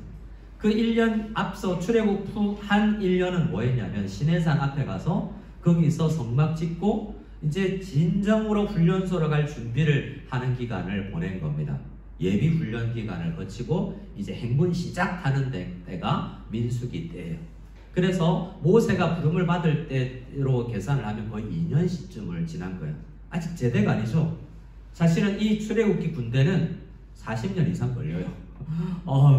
Speaker 2: 그 1년 앞서 출애굽 후 한 1년은 뭐였냐면 시내산 앞에 가서 거기서 성막 짓고 이제 진정으로 훈련소로 갈 준비를 하는 기간을 보낸 겁니다. 예비 훈련 기간을 거치고 이제 행군 시작하는 때가 민수기 때예요. 그래서 모세가 부름을 받을 때로 계산을 하면 거의 2년씩쯤을 지난 거예요. 아직 제대가 아니죠. 사실은 이 출애굽기 군대는 40년 이상 걸려요.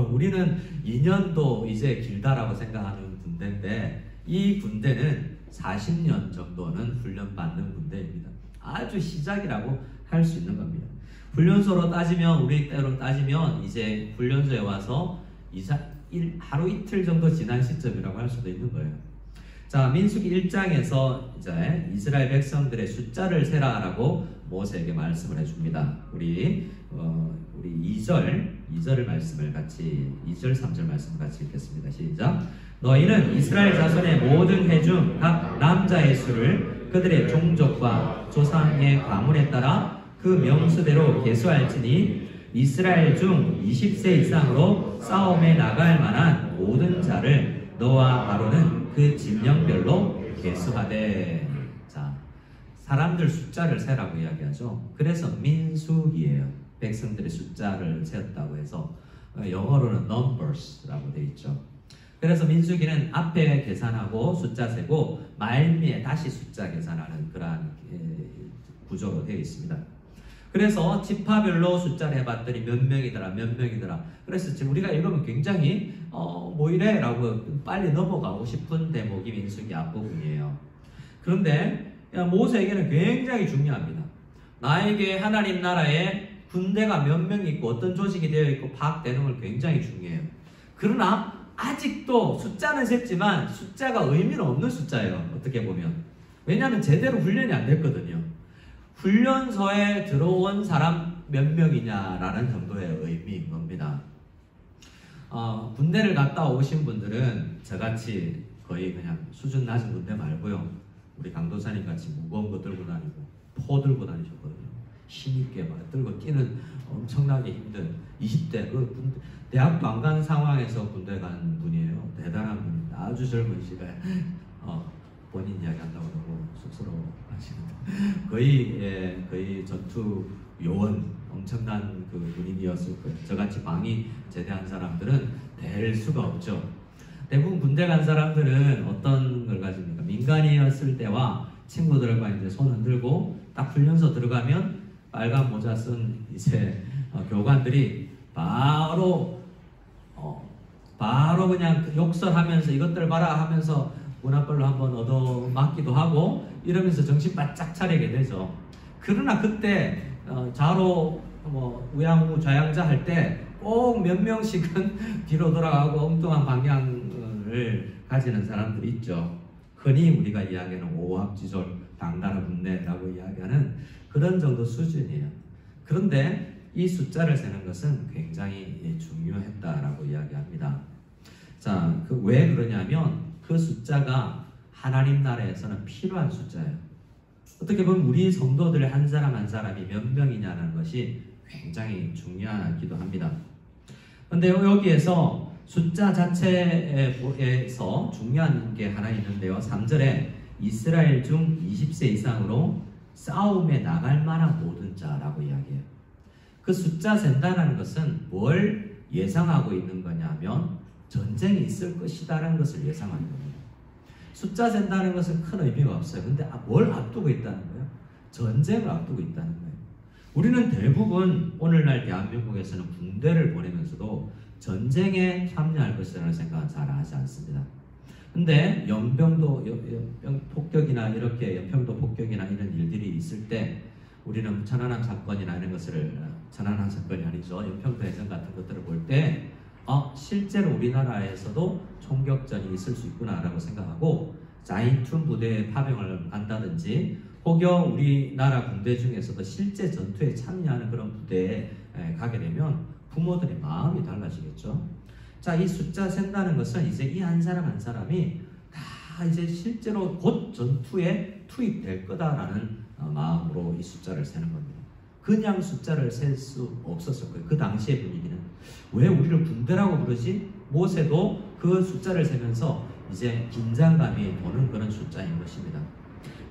Speaker 2: 우리는 2년도 이제 길다라고 생각하는 군대인데 이 군대는 40년 정도는 훈련받는 군대입니다. 아주 시작이라고 할 수 있는 겁니다. 훈련소로 따지면, 우리 때로 따지면 이제 훈련소에 와서 하루 이틀 정도 지난 시점이라고 할 수도 있는 거예요. 자, 민수기 1장에서 이제 이스라엘 백성들의 숫자를 세라라고 모세에게 말씀을 해줍니다. 우리 2절 말씀을 같이, 2절 3절 말씀을 같이 읽겠습니다. 시작. 너희는 이스라엘 자손의 모든 해 중 각 남자의 수를 그들의 종족과 조상의 가문에 따라 그 명수대로 계수할지니 이스라엘 중 20세 이상으로 싸움에 나갈 만한 모든 자를 너와 아론은 그 진영별로 계수하되. 자, 사람들 숫자를 세라고 이야기하죠. 그래서 민수기예요. 백성들의 숫자를 세었다고 해서 영어로는 numbers라고 되어 있죠. 그래서 민수기는 앞에 계산하고 숫자 세고 말미에 다시 숫자 계산하는 그러한 구조로 되어 있습니다. 그래서 지파별로 숫자를 해봤더니 몇 명이더라. 그래서 지금 우리가 읽으면 굉장히 뭐 이래? 라고 빨리 넘어가고 싶은 대목이 민수기 앞부분이에요. 그런데 모세에게는 굉장히 중요합니다. 나에게 하나님 나라에 군대가 몇 명 있고 어떤 조직이 되어 있고 파악되는 걸 굉장히 중요해요. 그러나 아직도 숫자는 셌지만 숫자가 의미는 없는 숫자예요. 어떻게 보면. 왜냐하면 제대로 훈련이 안 됐거든요. 훈련소에 들어온 사람 몇 명이냐라는 정도의 의미인 겁니다. 군대를 갔다 오신 분들은 저같이 거의 그냥 수준 낮은 군대 말고요. 우리 강도사님 같이 무거운 거 들고 다니고 포 들고 다니셨거든요. 힘있게 막 들고 뛰는 엄청나게 힘든 20대 대학도 안 간 상황에서 군대 간 분이에요. 대단한 분입니다. 아주 젊은 시간에 본인 이야기 한다고 그러고 쑥스러워하시는데 거의 전투 요원 엄청난 그 군인이었을 거예요. 저같이 방위 제대한 사람들은 될 수가 없죠. 대부분 군대 간 사람들은 어떤 걸 가집니까? 민간이었을 때와 친구들과 이제 손 흔들고 딱 훈련소 들어가면 빨간 모자 쓴 이제 교관들이 바로 그냥 욕설하면서 이것들 봐라 하면서 문화별로 한번 얻어맞기도 하고 이러면서 정신 바짝 차리게 되죠. 그러나 그때 좌로 우양우 좌양자 할 때 꼭 몇 명씩은 뒤로 돌아가고 엉뚱한 방향을 가지는 사람들이 있죠. 흔히 우리가 이야기하는 오합지졸 당나라 군대라고 이야기하는 그런 정도 수준이에요. 그런데 이 숫자를 세는 것은 굉장히 중요했다라고 이야기합니다. 자, 왜 그러냐면 그 숫자가 하나님 나라에서는 필요한 숫자예요. 어떻게 보면 우리 성도들 한 사람 한 사람이 몇 명이냐는 것이 굉장히 중요하기도 합니다. 그런데 여기에서 숫자 자체에서 중요한 게 하나 있는데요. 3절에 이스라엘 중 20세 이상으로 싸움에 나갈 만한 모든 자라고 이야기해요. 그 숫자 센다는 것은 뭘 예상하고 있는 거냐면 전쟁이 있을 것이다라는 것을 예상하는 겁니다. 숫자 센다는 것은 큰 의미가 없어요. 근데 뭘 앞두고 있다는 거예요? 전쟁을 앞두고 있다는 거예요. 우리는 대부분 오늘날 대한민국에서는 군대를 보내면서도 전쟁에 참여할 것이라는 생각은 잘 하지 않습니다. 근데 폭격이나 이렇게 연평도 폭격이나 이런 일들이 있을 때 우리는 천안함 사건이나 이런 것을 천안함 사건이 아니죠. 연평도 해전 같은 것들을 볼 때 실제로 우리나라에서도 총격전이 있을 수 있구나라고 생각하고 자인툰 부대에 파병을 간다든지 혹여 우리나라 군대 중에서도 실제 전투에 참여하는 그런 부대에 가게 되면 부모들의 마음이 달라지겠죠. 자, 이 숫자 센다는 것은 이제 이 한 사람 한 사람이 다 이제 실제로 곧 전투에 투입될 거다라는 마음으로 이 숫자를 세는 겁니다. 그냥 숫자를 셀 수 없었을 거예요. 그 당시의 분위기는. 왜 우리를 군대라고 부르지? 모세도 그 숫자를 세면서 이제 긴장감이 도는 그런 숫자인 것입니다.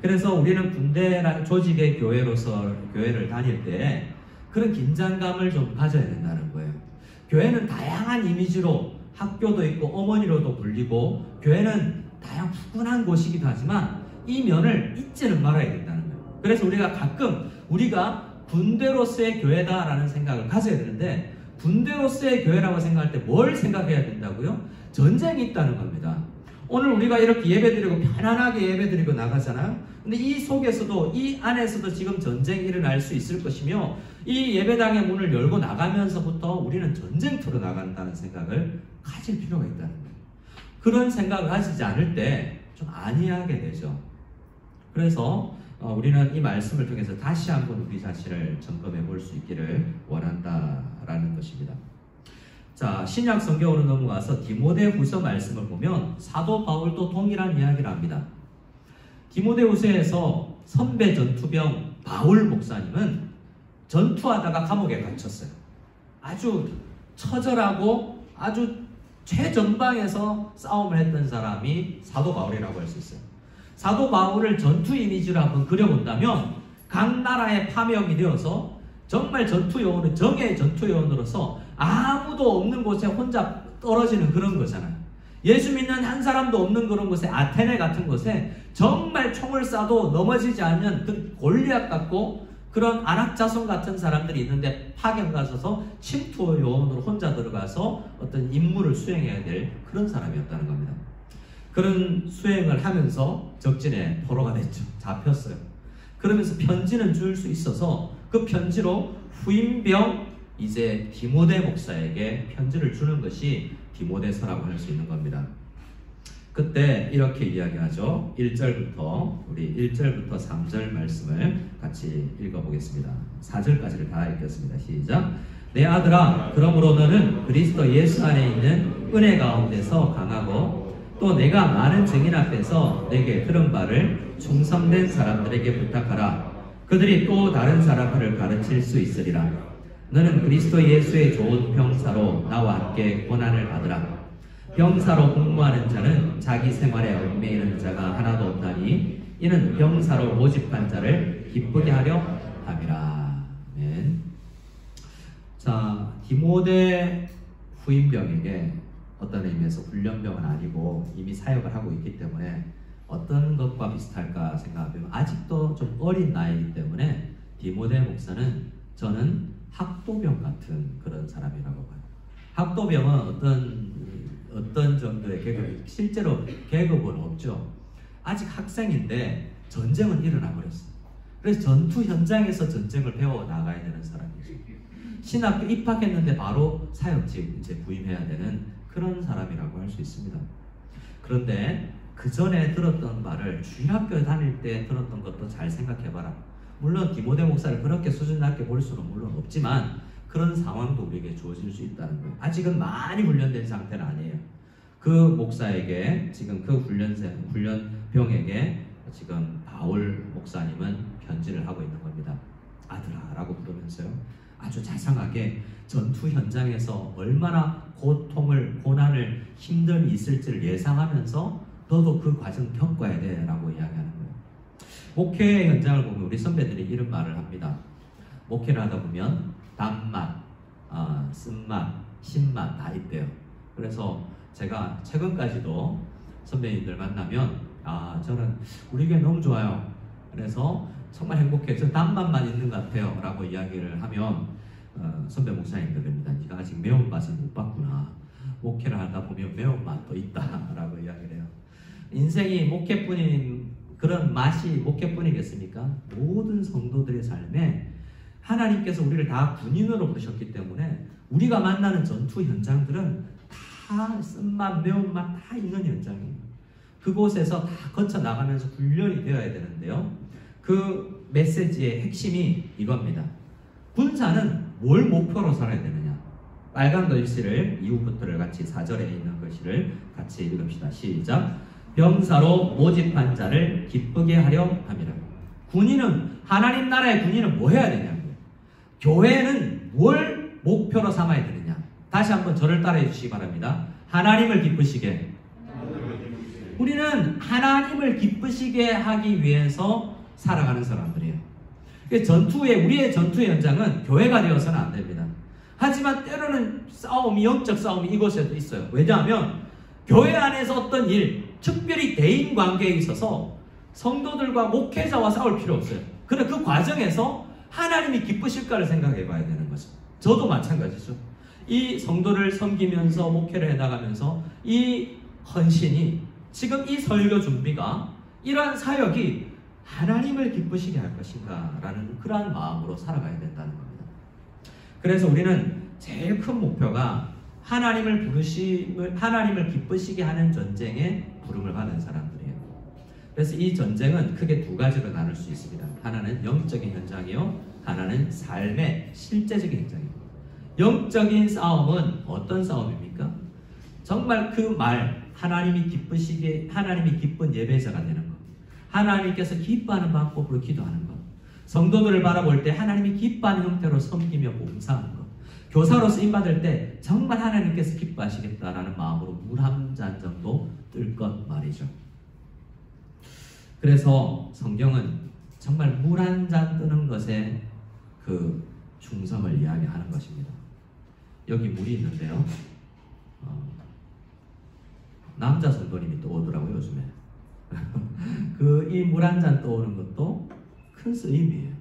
Speaker 2: 그래서 우리는 군대 조직의 교회를 다닐 때 그런 긴장감을 좀 가져야 된다는 거예요. 교회는 다양한 이미지로 학교도 있고 어머니로도 불리고 교회는 다양한 푸근한 곳이기도 하지만 이 면을 잊지는 말아야 된다는 거예요. 그래서 우리가 가끔 우리가 군대로서의 교회다라는 생각을 가져야 되는데 군대로서의 교회라고 생각할 때 뭘 생각해야 된다고요? 전쟁이 있다는 겁니다. 오늘 우리가 이렇게 예배드리고 편안하게 예배드리고 나가잖아요. 근데 이 속에서도 이 안에서도 지금 전쟁이 일어날 수 있을 것이며 이 예배당의 문을 열고 나가면서부터 우리는 전쟁터로 나간다는 생각을 가질 필요가 있다는 거예요. 그런 생각을 가지지 않을 때 좀 안이하게 되죠. 그래서 우리는 이 말씀을 통해서 다시 한번 우리 자신을 점검해 볼 수 있기를 원한다라는 것입니다. 자, 신약 성경으로 넘어가서 디모데후서 말씀을 보면 사도 바울도 동일한 이야기를 합니다. 디모데후서에서 선배 전투병 바울 목사님은 전투하다가 감옥에 갇혔어요. 아주 처절하고 아주 최전방에서 싸움을 했던 사람이 사도 바울이라고 할 수 있어요. 사도 바울을 전투 이미지로 한번 그려본다면 각 나라에 파병이 되어서 정말 전투요원은 정예의 전투요원으로서 아무도 없는 곳에 혼자 떨어지는 그런 거잖아요. 예수 믿는 한 사람도 없는 그런 곳에 아테네 같은 곳에 정말 총을 쏴도 넘어지지 않는 그 골리앗 같고 그런 안악자손 같은 사람들이 있는데 파견 가셔서 침투요원으로 혼자 들어가서 어떤 임무를 수행해야 될 그런 사람이었다는 겁니다. 그런 수행을 하면서 적진에 포로가 됐죠. 잡혔어요. 그러면서 편지는 줄 수 있어서 그 편지로 후임병 이제 디모데 목사에게 편지를 주는 것이 디모데서라고 할 수 있는 겁니다. 그때 이렇게 이야기하죠. 1절부터 우리 1절부터 3절 말씀을 같이 읽어보겠습니다. 4절까지를 다 읽겠습니다. 시작. 내 아들아, 그러므로 너는 그리스도 예수 안에 있는 은혜 가운데서 강하고 또 내가 많은 증인 앞에서 내게 들은 바를 충성된 사람들에게 부탁하라. 그들이 또 다른 사람들을 가르칠 수 있으리라. 너는 그리스도 예수의 좋은 병사로 나와 함께 고난을 받으라. 병사로 복무하는 자는 자기 생활에 얽매이는 자가 하나도 없다니 이는 병사로 모집한 자를 기쁘게 하려 함이라. 아멘. 자, 디모데 후임병에게 어떤 의미에서 훈련병은 아니고 이미 사역을 하고 있기 때문에 어떤 것과 비슷할까 생각하면 아직도 좀 어린 나이이기 때문에 디모데 목사는 저는 학도병 같은 그런 사람이라고 봐요. 학도병은 어떤 정도의 계급이 실제로 계급은 없죠. 아직 학생인데 전쟁은 일어나 버렸어요. 그래서 전투 현장에서 전쟁을 배워 나가야 되는 사람이죠. 신학교 입학했는데 바로 사역직 이제 부임해야 되는 그런 사람이라고 할 수 있습니다. 그런데 그 전에 들었던 말을 주일학교 다닐 때 들었던 것도 잘 생각해봐라. 물론 디모데 목사를 그렇게 수준 낮게 볼 수는 물론 없지만 그런 상황도 우리에게 주어질 수 있다는 거예요. 아직은 많이 훈련된 상태는 아니에요. 그 목사에게 지금 그 훈련병에게 지금 바울 목사님은 편지를 하고 있는 겁니다. 아들아 라고 부르면서요. 아주 자상하게 전투 현장에서 얼마나 고통을, 고난을, 힘듦이 있을지를 예상하면서 너도 그 과정 겪어야 돼 라고 이야기하는 거예요. 목회 현장을 보면 우리 선배들이 이런 말을 합니다. 목회를 하다 보면 단맛, 쓴맛, 신맛 다 있대요. 그래서 제가 최근까지도 선배님들 만나면 저는 우리 교회 너무 좋아요. 그래서 정말 행복해. 저 단맛만 있는 것 같아요 라고 이야기를 하면 선배 목사님들 그럽니다. 네가 아직 매운맛을 못 봤구나. 목회를 하다 보면 매운맛도 있다 라고 이야기를 해요. 인생이 목회뿐인 그런 맛이 목회뿐이겠습니까? 모든 성도들의 삶에 하나님께서 우리를 다 군인으로 부르셨기 때문에 우리가 만나는 전투 현장들은 다 쓴맛, 매운맛 다 있는 현장이에요. 그곳에서 다 거쳐 나가면서 훈련이 되어야 되는데요. 그 메시지의 핵심이 이겁니다. 군사는 뭘 목표로 살아야 되느냐? 빨간 글씨를 이후부터를 같이 4절에 있는 글씨를 같이 읽읍시다. 시작. 병사로 모집한 자를 기쁘게 하려 함이라. 군인은 하나님 나라의 군인은 뭐 해야 되냐고요. 교회는 뭘 목표로 삼아야 되느냐. 다시 한번 저를 따라해 주시기 바랍니다. 하나님을 기쁘시게. 우리는 하나님을 기쁘시게 하기 위해서 살아가는 사람들이에요. 우리의 전투의 현장은 교회가 되어서는 안 됩니다. 하지만 때로는 영적 싸움이 이곳에도 있어요. 왜냐하면 교회 안에서 어떤 일, 특별히 대인 관계에 있어서 성도들과 목회자와 싸울 필요 없어요. 그러나 그 과정에서 하나님이 기쁘실까를 생각해 봐야 되는 거죠. 저도 마찬가지죠. 이 성도를 섬기면서 목회를 해나가면서 이 헌신이 지금 이 설교 준비가 이러한 사역이 하나님을 기쁘시게 할 것인가 라는 그러한 마음으로 살아가야 된다는 겁니다. 그래서 우리는 제일 큰 목표가 하나님을 기쁘시게 하는 전쟁에 부름을 받은 사람들이에요. 그래서 이 전쟁은 크게 두 가지로 나눌 수 있습니다. 하나는 영적인 현장이요, 하나는 삶의 실제적인 현장입니다. 영적인 싸움은 어떤 싸움입니까? 정말 그 말, 하나님이 기쁜 예배자가 되는 것, 하나님께서 기뻐하는 방법으로 기도하는 것, 성도들을 바라볼 때 하나님이 기뻐하는 형태로 섬기며 봉사하는 것, 교사로 쓰임받을 때 정말 하나님께서 기뻐하시겠다라는 마음으로 물 한 잔 정도 뜰 것 말이죠. 그래서 성경은 정말 물 한 잔 뜨는 것에 그 충성을 이야기하는 것입니다. 여기 물이 있는데요. 남자 성도님이 떠오더라고요, 요즘에. 이 물 한 잔 떠오는 것도 큰 쓰임이에요.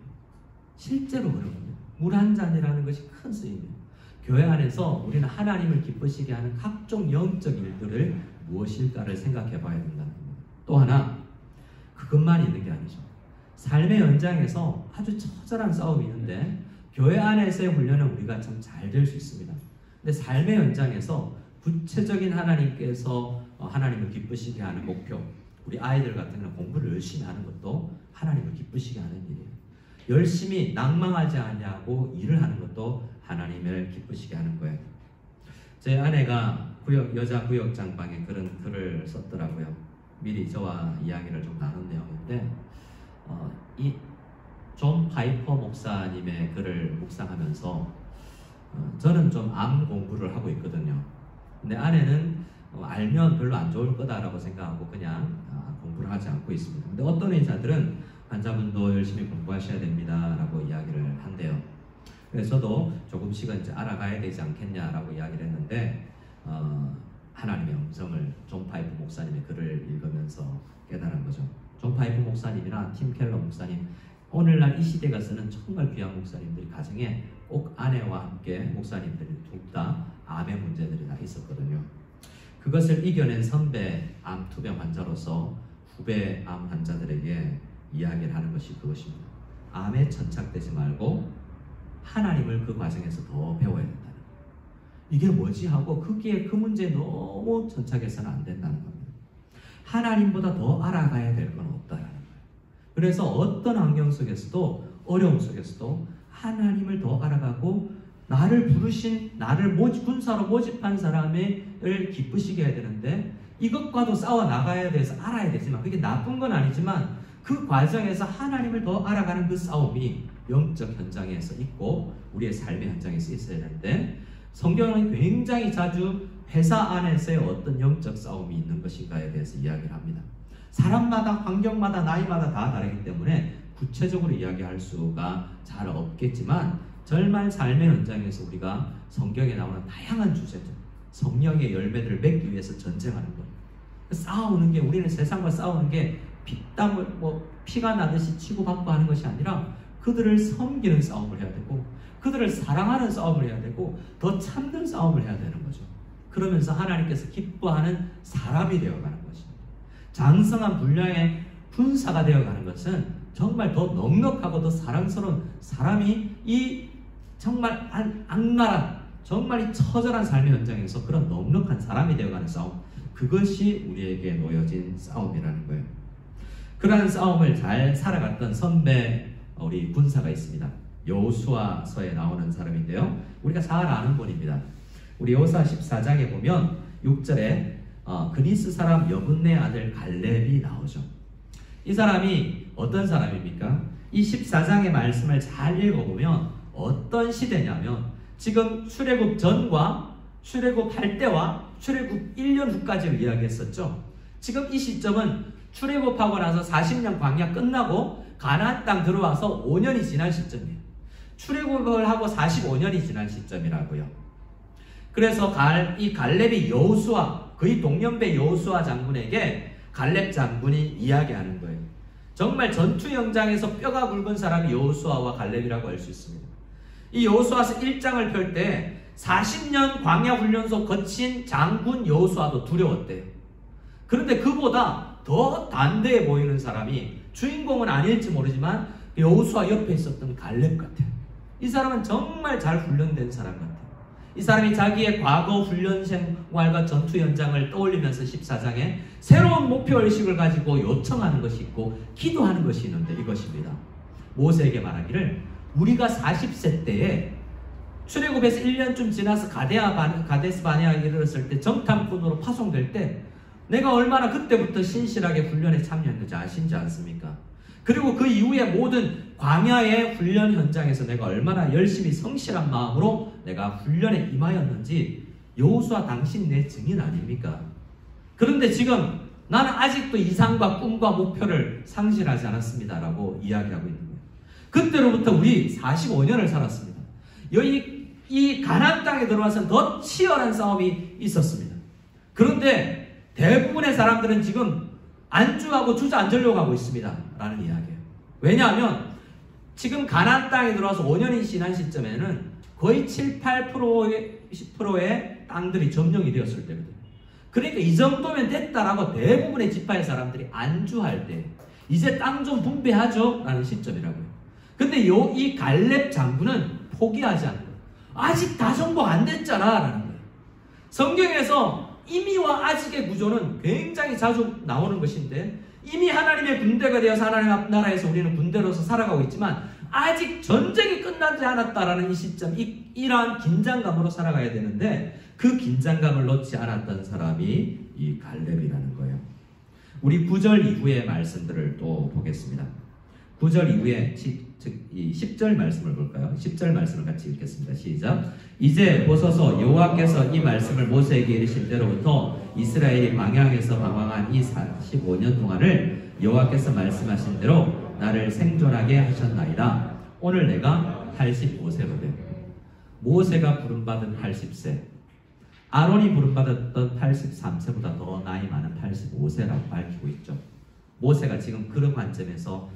Speaker 2: 실제로 그런 겁니다. 물 한 잔이라는 것이 큰 쓰임이에요. 교회 안에서 우리는 하나님을 기쁘시게 하는 각종 영적 일들을 무엇일까를 생각해 봐야 된다는 겁니다. 또 하나, 그것만 있는 게 아니죠. 삶의 현장에서 아주 처절한 싸움이 있는데 교회 안에서의 훈련은 우리가 참 잘 될 수 있습니다. 근데 삶의 현장에서 구체적인 하나님께서 하나님을 기쁘시게 하는 목표, 우리 아이들 같은 경우는 공부를 열심히 하는 것도 하나님을 기쁘시게 하는 일이에요. 열심히 낭망하지 않냐고 일을 하는 것도 하나님을 기쁘시게 하는 거예요. 제 아내가 여자 구역장방에 그런 글을 썼더라고요. 미리 저와 이야기를 좀 나눈 내용인데 이 존 파이퍼 목사님의 글을 묵상하면서 저는 좀 암 공부를 하고 있거든요. 근데 아내는 알면 별로 안 좋을 거다라고 생각하고 그냥 공부를 하지 않고 있습니다. 근데 어떤 의사들은 환자분도 열심히 공부하셔야 됩니다라고 이야기를 한대요. 그래서 저도 조금씩은 이제 알아가야 되지 않겠냐라고 이야기를 했는데 하나님의 음성을 존 파이프 목사님의 글을 읽으면서 깨달은 거죠. 존 파이프 목사님이나 팀 켈러 목사님, 오늘날 이 시대가 쓰는 정말 귀한 목사님들이 가정에 꼭 아내와 함께 목사님들이 둘 다 암의 문제들이 다 있었거든요. 그것을 이겨낸 선배 암 투병 환자로서 후배 암 환자들에게 이야기를 하는 것이 그것입니다. 암에 천착되지 말고 하나님을 그 과정에서 더 배워야 된다는 거예요. 이게 뭐지 하고 거기에 그 문제에 너무 천착해서는 안 된다는 겁니다. 하나님보다 더 알아가야 될 건 없다라는 거예요. 그래서 어떤 환경 속에서도 어려움 속에서도 하나님을 더 알아가고 나를 부르신 나를 군사로 모집한 사람을 기쁘시게 해야 되는데 이것과도 싸워 나가야 돼서 알아야 되지만 그게 나쁜 건 아니지만 그 과정에서 하나님을 더 알아가는 그 싸움이 영적 현장에서 있고 우리의 삶의 현장에서 있어야 되는데 성경은 굉장히 자주 회사 안에서의 어떤 영적 싸움이 있는 것인가에 대해서 이야기를 합니다. 사람마다 환경마다 나이마다 다 다르기 때문에 구체적으로 이야기할 수가 잘 없겠지만 정말 삶의 현장에서 우리가 성경에 나오는 다양한 주제들, 성령의 열매들을 맺기 위해서 전쟁하는 거예요. 싸우는 게 우리는 세상과 싸우는 게 피땀을 피가 나듯이 치고받고 하는 것이 아니라 그들을 섬기는 싸움을 해야 되고 그들을 사랑하는 싸움을 해야 되고 더 참된 싸움을 해야 되는 거죠. 그러면서 하나님께서 기뻐하는 사람이 되어가는 것입니다. 장성한 분량의 군사가 되어가는 것은 정말 더 넉넉하고 더 사랑스러운 사람이 이 정말 악랄한 정말 이 처절한 삶의 현장에서 그런 넉넉한 사람이 되어가는 싸움, 그것이 우리에게 놓여진 싸움이라는 거예요. 그러한 싸움을 잘 살아갔던 선배 우리 군사가 있습니다. 여호수아서에 나오는 사람인데요. 우리가 잘 아는 분입니다. 우리 여호수아 14장에 보면 6절에 그니스 사람 여분네 아들 갈렙이 나오죠. 이 사람이 어떤 사람입니까? 이 14장의 말씀을 잘 읽어보면 어떤 시대냐면 지금 출애굽 전과 출애굽할 때와 출애굽 1년 후까지를 이야기했었죠. 지금 이 시점은 출애굽하고 나서 40년 광야 끝나고 가나안 땅 들어와서 5년이 지난 시점이에요. 출애굽을 하고 45년이 지난 시점이라고요. 그래서 이 갈렙이 여호수아, 그의 동년배 여호수아 장군에게 갈렙 장군이 이야기하는 거예요. 정말 전투 현장에서 뼈가 굵은 사람이 여호수아와 갈렙이라고 할 수 있습니다. 이 여호수아서 1장을 펼 때 40년 광야 훈련소 거친 장군 여호수아도 두려웠대요. 그런데 그보다 더 담대해 보이는 사람이 주인공은 아닐지 모르지만 여호수아 옆에 있었던 갈렙 같아요. 이 사람은 정말 잘 훈련된 사람 같아요. 이 사람이 자기의 과거 훈련 생활과 전투 현장을 떠올리면서 14장에 새로운 목표의식을 가지고 요청하는 것이 있고 기도하는 것이 있는데 이것입니다. 모세에게 말하기를 우리가 40세 때에 출애굽에서 1년쯤 지나서 가데스 바네아에 이르렀을 때 정탐꾼으로 파송될 때 내가 얼마나 그때부터 신실하게 훈련에 참여했는지 아시지 않습니까? 그리고 그 이후에 모든 광야의 훈련 현장에서 내가 얼마나 열심히 성실한 마음으로 내가 훈련에 임하였는지 여호수아 당신 내 증인 아닙니까? 그런데 지금 나는 아직도 이상과 꿈과 목표를 상실하지 않았습니다라고 이야기하고 있는 거예요. 그때로부터 우리 45년을 살았습니다. 이 가나안 땅에 들어와서는 더 치열한 싸움이 있었습니다. 그런데 대부분의 사람들은 지금 안주하고 주저앉으려고 하고 있습니다 라는 이야기예요. 왜냐하면 지금 가나안 땅에 들어와서 5년이 지난 시점에는 거의 7, 8%의 땅들이 점령이 되었을 때거든요. 그러니까 이 정도면 됐다라고 대부분의 지파의 사람들이 안주할 때 이제 땅 좀 분배하죠 라는 시점이라고요. 근데 이 갈렙 장군은 포기하지 않고 아직 다 정복 안 됐잖아 라는 거예요. 성경에서 이미와 아직의 구조는 굉장히 자주 나오는 것인데, 이미 하나님의 군대가 되어서 하나님 나라에서 우리는 군대로서 살아가고 있지만 아직 전쟁이 끝나지 않았다라는 이 시점, 이러한 긴장감으로 살아가야 되는데, 그 긴장감을 놓지 않았던 사람이 이 갈렙이라는 거예요. 우리 9절 이후의 말씀들을 또 보겠습니다. 9절 이후에 이 10절 말씀을 볼까요? 10절 말씀을 같이 읽겠습니다. 시작. 이제 보소서, 여호와께서 이 말씀을 모세에게 이르신 때로부터 이스라엘이 광야에서 방황한 이 45년 동안을 여호와께서 말씀하신 대로 나를 생존하게 하셨나이다. 오늘 내가 85세로 되고, 모세가 부름받은 80세, 아론이 부름받았던 83세보다 더 나이 많은 85세라고 밝히고 있죠. 모세가 지금 그런 관점에서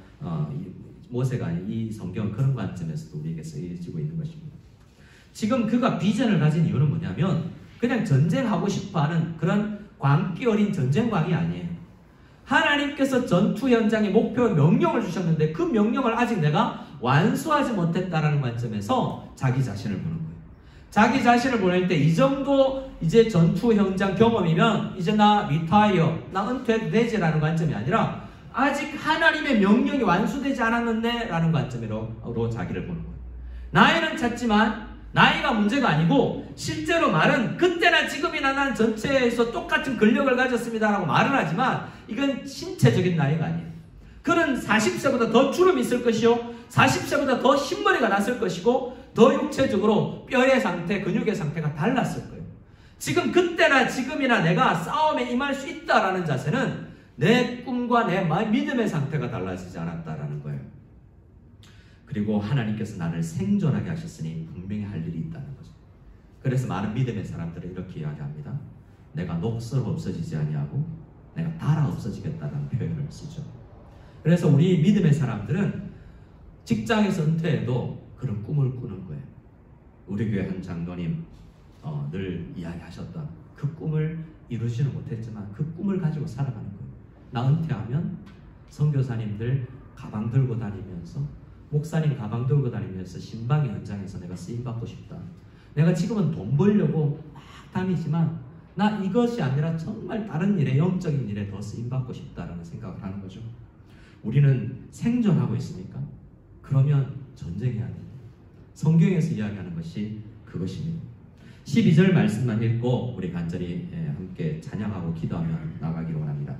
Speaker 2: 모세가 이 성경은 그런 관점에서도 우리에게 쓰여지고 있는 것입니다. 지금 그가 비전을 가진 이유는 뭐냐면, 그냥 전쟁하고 싶어하는 그런 광기 어린 전쟁광이 아니에요. 하나님께서 전투 현장의 목표 명령을 주셨는데 그 명령을 아직 내가 완수하지 못했다라는 관점에서 자기 자신을 보는 거예요. 자기 자신을 보낼 때 이 정도 이제 전투 현장 경험이면 이제 나 리타이어, 나 은퇴해도 되지라는 관점이 아니라 아직 하나님의 명령이 완수되지 않았는데 라는 관점으로 자기를 보는 거예요. 나이는 찼지만 나이가 문제가 아니고, 실제로 말은 그때나 지금이나 난 전체에서 똑같은 근력을 가졌습니다 라고 말은 하지만 이건 신체적인 나이가 아니에요. 그는 40세보다 더 주름이 있을 것이요, 40세보다 더 흰머리가 났을 것이고, 더 육체적으로 뼈의 상태, 근육의 상태가 달랐을 거예요. 지금 그때나 지금이나 내가 싸움에 임할 수 있다라는 자세는 내 꿈과 내 믿음의 상태가 달라지지 않았다라는 거예요. 그리고 하나님께서 나를 생존하게 하셨으니 분명히 할 일이 있다는 거죠. 그래서 많은 믿음의 사람들은 이렇게 이야기합니다. 내가 녹슬어 없어지지 아니하고 내가 달아 없어지겠다는 표현을 쓰죠. 그래서 우리 믿음의 사람들은 직장에서 은퇴해도 그런 꿈을 꾸는 거예요. 우리 교회 한 장로님 늘 이야기하셨던 그 꿈을 이루지는 못했지만 그 꿈을 가지고 살아가는 거예요. 나 은퇴하면 선교사님들 가방 들고 다니면서, 목사님 가방 들고 다니면서 신방의 현장에서 내가 쓰임받고 싶다. 내가 지금은 돈 벌려고 막 다니지만 나 이것이 아니라 정말 다른 일에, 영적인 일에 더 쓰임받고 싶다라는 생각을 하는 거죠. 우리는 생존하고 있습니까? 그러면 전쟁해야 됩니다. 성경에서 이야기하는 것이 그것입니다. 12절 말씀만 읽고 우리 간절히 함께 찬양하고 기도하며 나가기를 원합니다.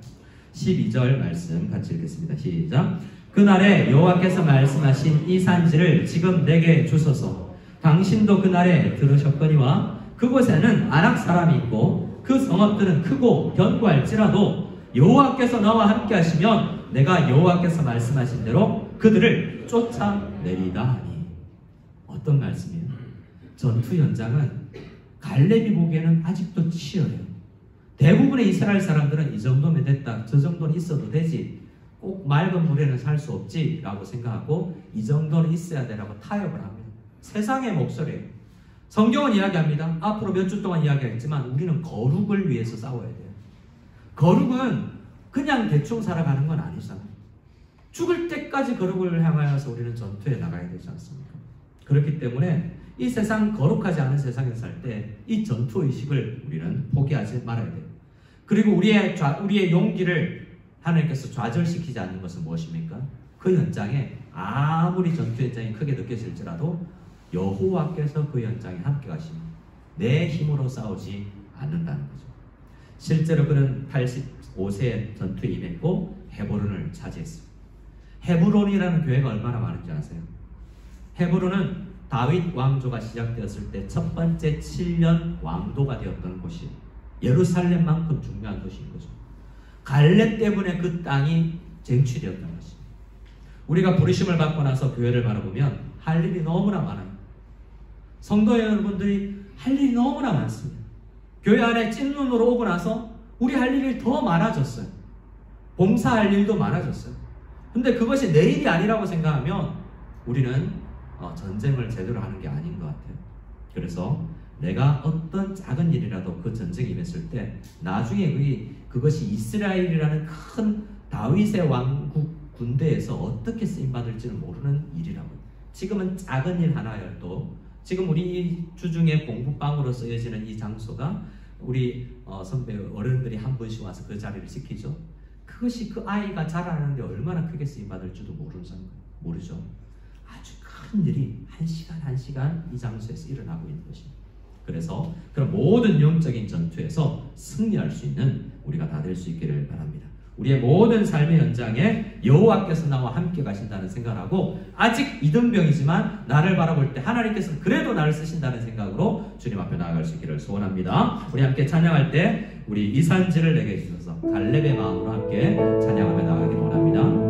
Speaker 2: 12절 말씀 같이 읽겠습니다. 시작. 그날에 여호와께서 말씀하신 이 산지를 지금 내게 주소서. 당신도 그날에 들으셨거니와 그곳에는 아낙 사람이 있고 그 성읍들은 크고 견고할지라도 여호와께서 나와 함께 하시면 내가 여호와께서 말씀하신 대로 그들을 쫓아내리다 하니. 어떤 말씀이에요? 전투 현장은 갈렙이 보기에는 아직도 치열해요. 대부분의 이스라엘 사람들은 이 정도면 됐다, 저 정도는 있어도 되지, 꼭 맑은 물에는 살 수 없지 라고 생각하고 이 정도는 있어야 되라고 타협을 합니다. 세상의 목소리예요. 성경은 이야기합니다. 앞으로 몇 주 동안 이야기하겠지만 우리는 거룩을 위해서 싸워야 돼요. 거룩은 그냥 대충 살아가는 건 아니잖아요. 죽을 때까지 거룩을 향하여서 우리는 전투에 나가야 되지 않습니까? 그렇기 때문에 이 세상, 거룩하지 않은 세상에 살 때 이 전투의식을 우리는 포기하지 말아야 돼요. 그리고 우리의 용기를 하나님께서 좌절시키지 않는 것은 무엇입니까? 그 현장에 아무리 전투 현장이 크게 느껴질지라도 여호와께서 그 현장에 함께 가시면 내 힘으로 싸우지 않는다는 거죠. 실제로 그는 85세에 전투에 임했고 헤브론을 차지했습니다. 헤브론이라는 교회가 얼마나 많은지 아세요? 헤브론은 다윗 왕조가 시작되었을 때 첫 번째 7년 왕도가 되었던 곳이 예루살렘만큼 중요한 도시인 거죠. 갈렙 때문에 그 땅이 쟁취되었던 것입니다. 우리가 부르심을 받고 나서 교회를 바라보면 할 일이 너무나 많아요. 성도 여러분들이 할 일이 너무나 많습니다. 교회 안에 찐눈으로 오고 나서 우리 할 일이 더 많아졌어요. 봉사할 일도 많아졌어요. 근데 그것이 내 일이 아니라고 생각하면 우리는 전쟁을 제대로 하는 게 아닌 것 같아요. 그래서 내가 어떤 작은 일이라도 그 전쟁에 임했을 때 나중에 그것이 이스라엘이라는 큰 다윗의 왕국 군대에서 어떻게 쓰임받을지를 모르는 일이라고. 지금은 작은 일 하나여도 지금 우리 주중에 공부방으로 쓰여지는 이 장소가 우리 선배 어른들이 한 분씩 와서 그 자리를 지키죠. 그것이 그 아이가 자라는데 얼마나 크게 쓰임받을지도 모르죠. 아주 큰 일이 한 시간 이 장소에서 일어나고 있는 것입니다. 그래서 그런 모든 영적인 전투에서 승리할 수 있는 우리가 다 될 수 있기를 바랍니다. 우리의 모든 삶의 현장에 여호와께서 나와 함께 가신다는 생각을 하고, 아직 이등병이지만 나를 바라볼 때 하나님께서 그래도 나를 쓰신다는 생각으로 주님 앞에 나아갈 수 있기를 소원합니다. 우리 함께 찬양할 때 우리 이산지를 내게 주셔서 갈렙의 마음으로 함께 찬양하며 나아가기를 원합니다.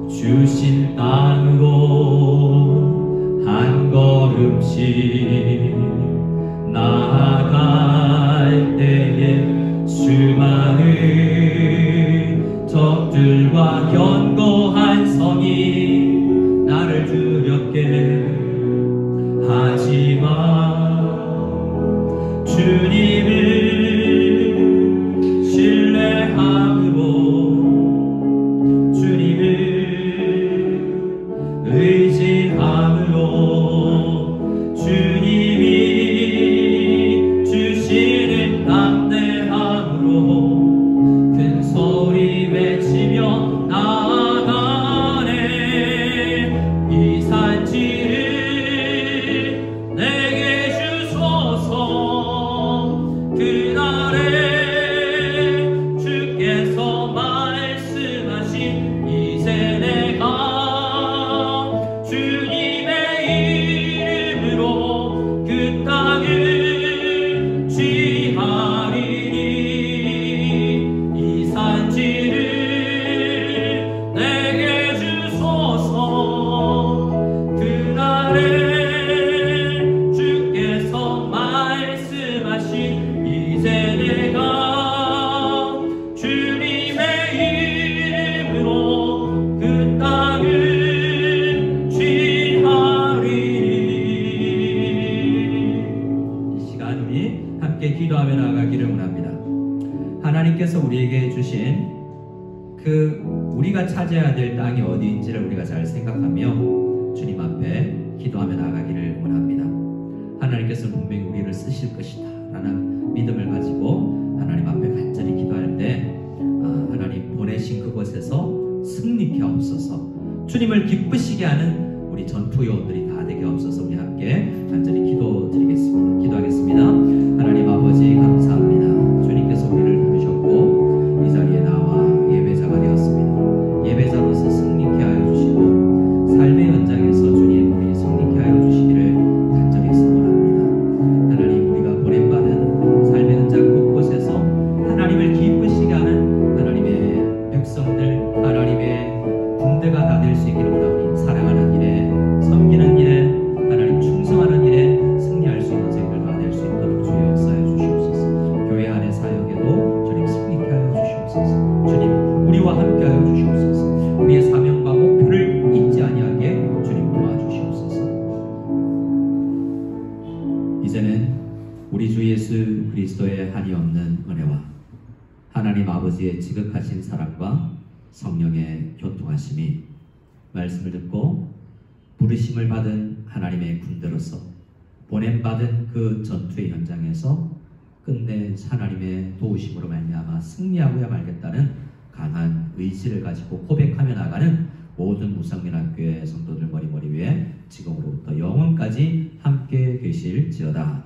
Speaker 4: 주신 땅으로 한 걸음씩 나아갈 때에 수많은 적들과 견고한 성이 나를 두렵게 하지만 주님을 신뢰함으로 주님을 의지함으로 주님이 주시는 담대함으로 큰 소리 외치며 나아가네. 이 산지를 내게 주소서. 그날에 주께서 말씀하신 이제 내가 기도하며 나아가기를 원합니다. 하나님께서 우리에게 주신 그 우리가 차지해야 될 땅이 어디인지를 우리가 잘 생각하며 주님 앞에 기도하며 나아가기를 원합니다. 하나님께서 분명히 우리를 쓰실 것이다 라는 믿음을 가지고 하나님 앞에 간절히 기도할 때 하나님 보내신 그곳에서 승리케 하옵소서. 주님을 기쁘시게 하는 우리 전투 요원들이 다 되게 하옵소서. 우리 함께 간절히 기도드리겠습니다. 기도하겠습니다. 하나님 아버지 감사합니다. 주님께서 우리를 부르셨고 이 자리에 나와 예배자가 되었습니다. 예배자로서 승리케 하여 주시고 삶의 현장에서 주님 우리 승리케 하여 주시기를 간절히 소원합니다. 하나님 우리가 보냄받은 삶의 현장 곳곳에서 하나님을 기쁘시게 하는 하나님의 백성들, 하나님의 군대가 다 될 수 있기를 원하오니 사랑하는 일에, 섬기는 일에, 하나님 충성하는 일에 승리할 수 있는 저희들 다 될 수 있도록 주여 역사해 주시옵소서. 교회 안의 사역에도 주님 승리케 하여 주시옵소서. 주님 우리와 함께 하여 주시옵소서. 우리의 사명과 목표를 잊지 아니하게 주님 도와주시옵소서. 이제는 우리 주 예수 그리스도의 한이 없는 은혜와 하나님 아버지의 지극하신 사랑과 성령의 교통하심이 말씀을 듣고 부르심을 받은 하나님의 군대로서 보냄받은 그 전투의 현장에서 끝내 하나님의 도우심으로 말미암아 승리하고야 말겠다는 강한 의지를 가지고 고백하며 나가는 모든 무성민학교의 성도들 머리 위에 지금으로부터 영원까지 함께 계실지어다.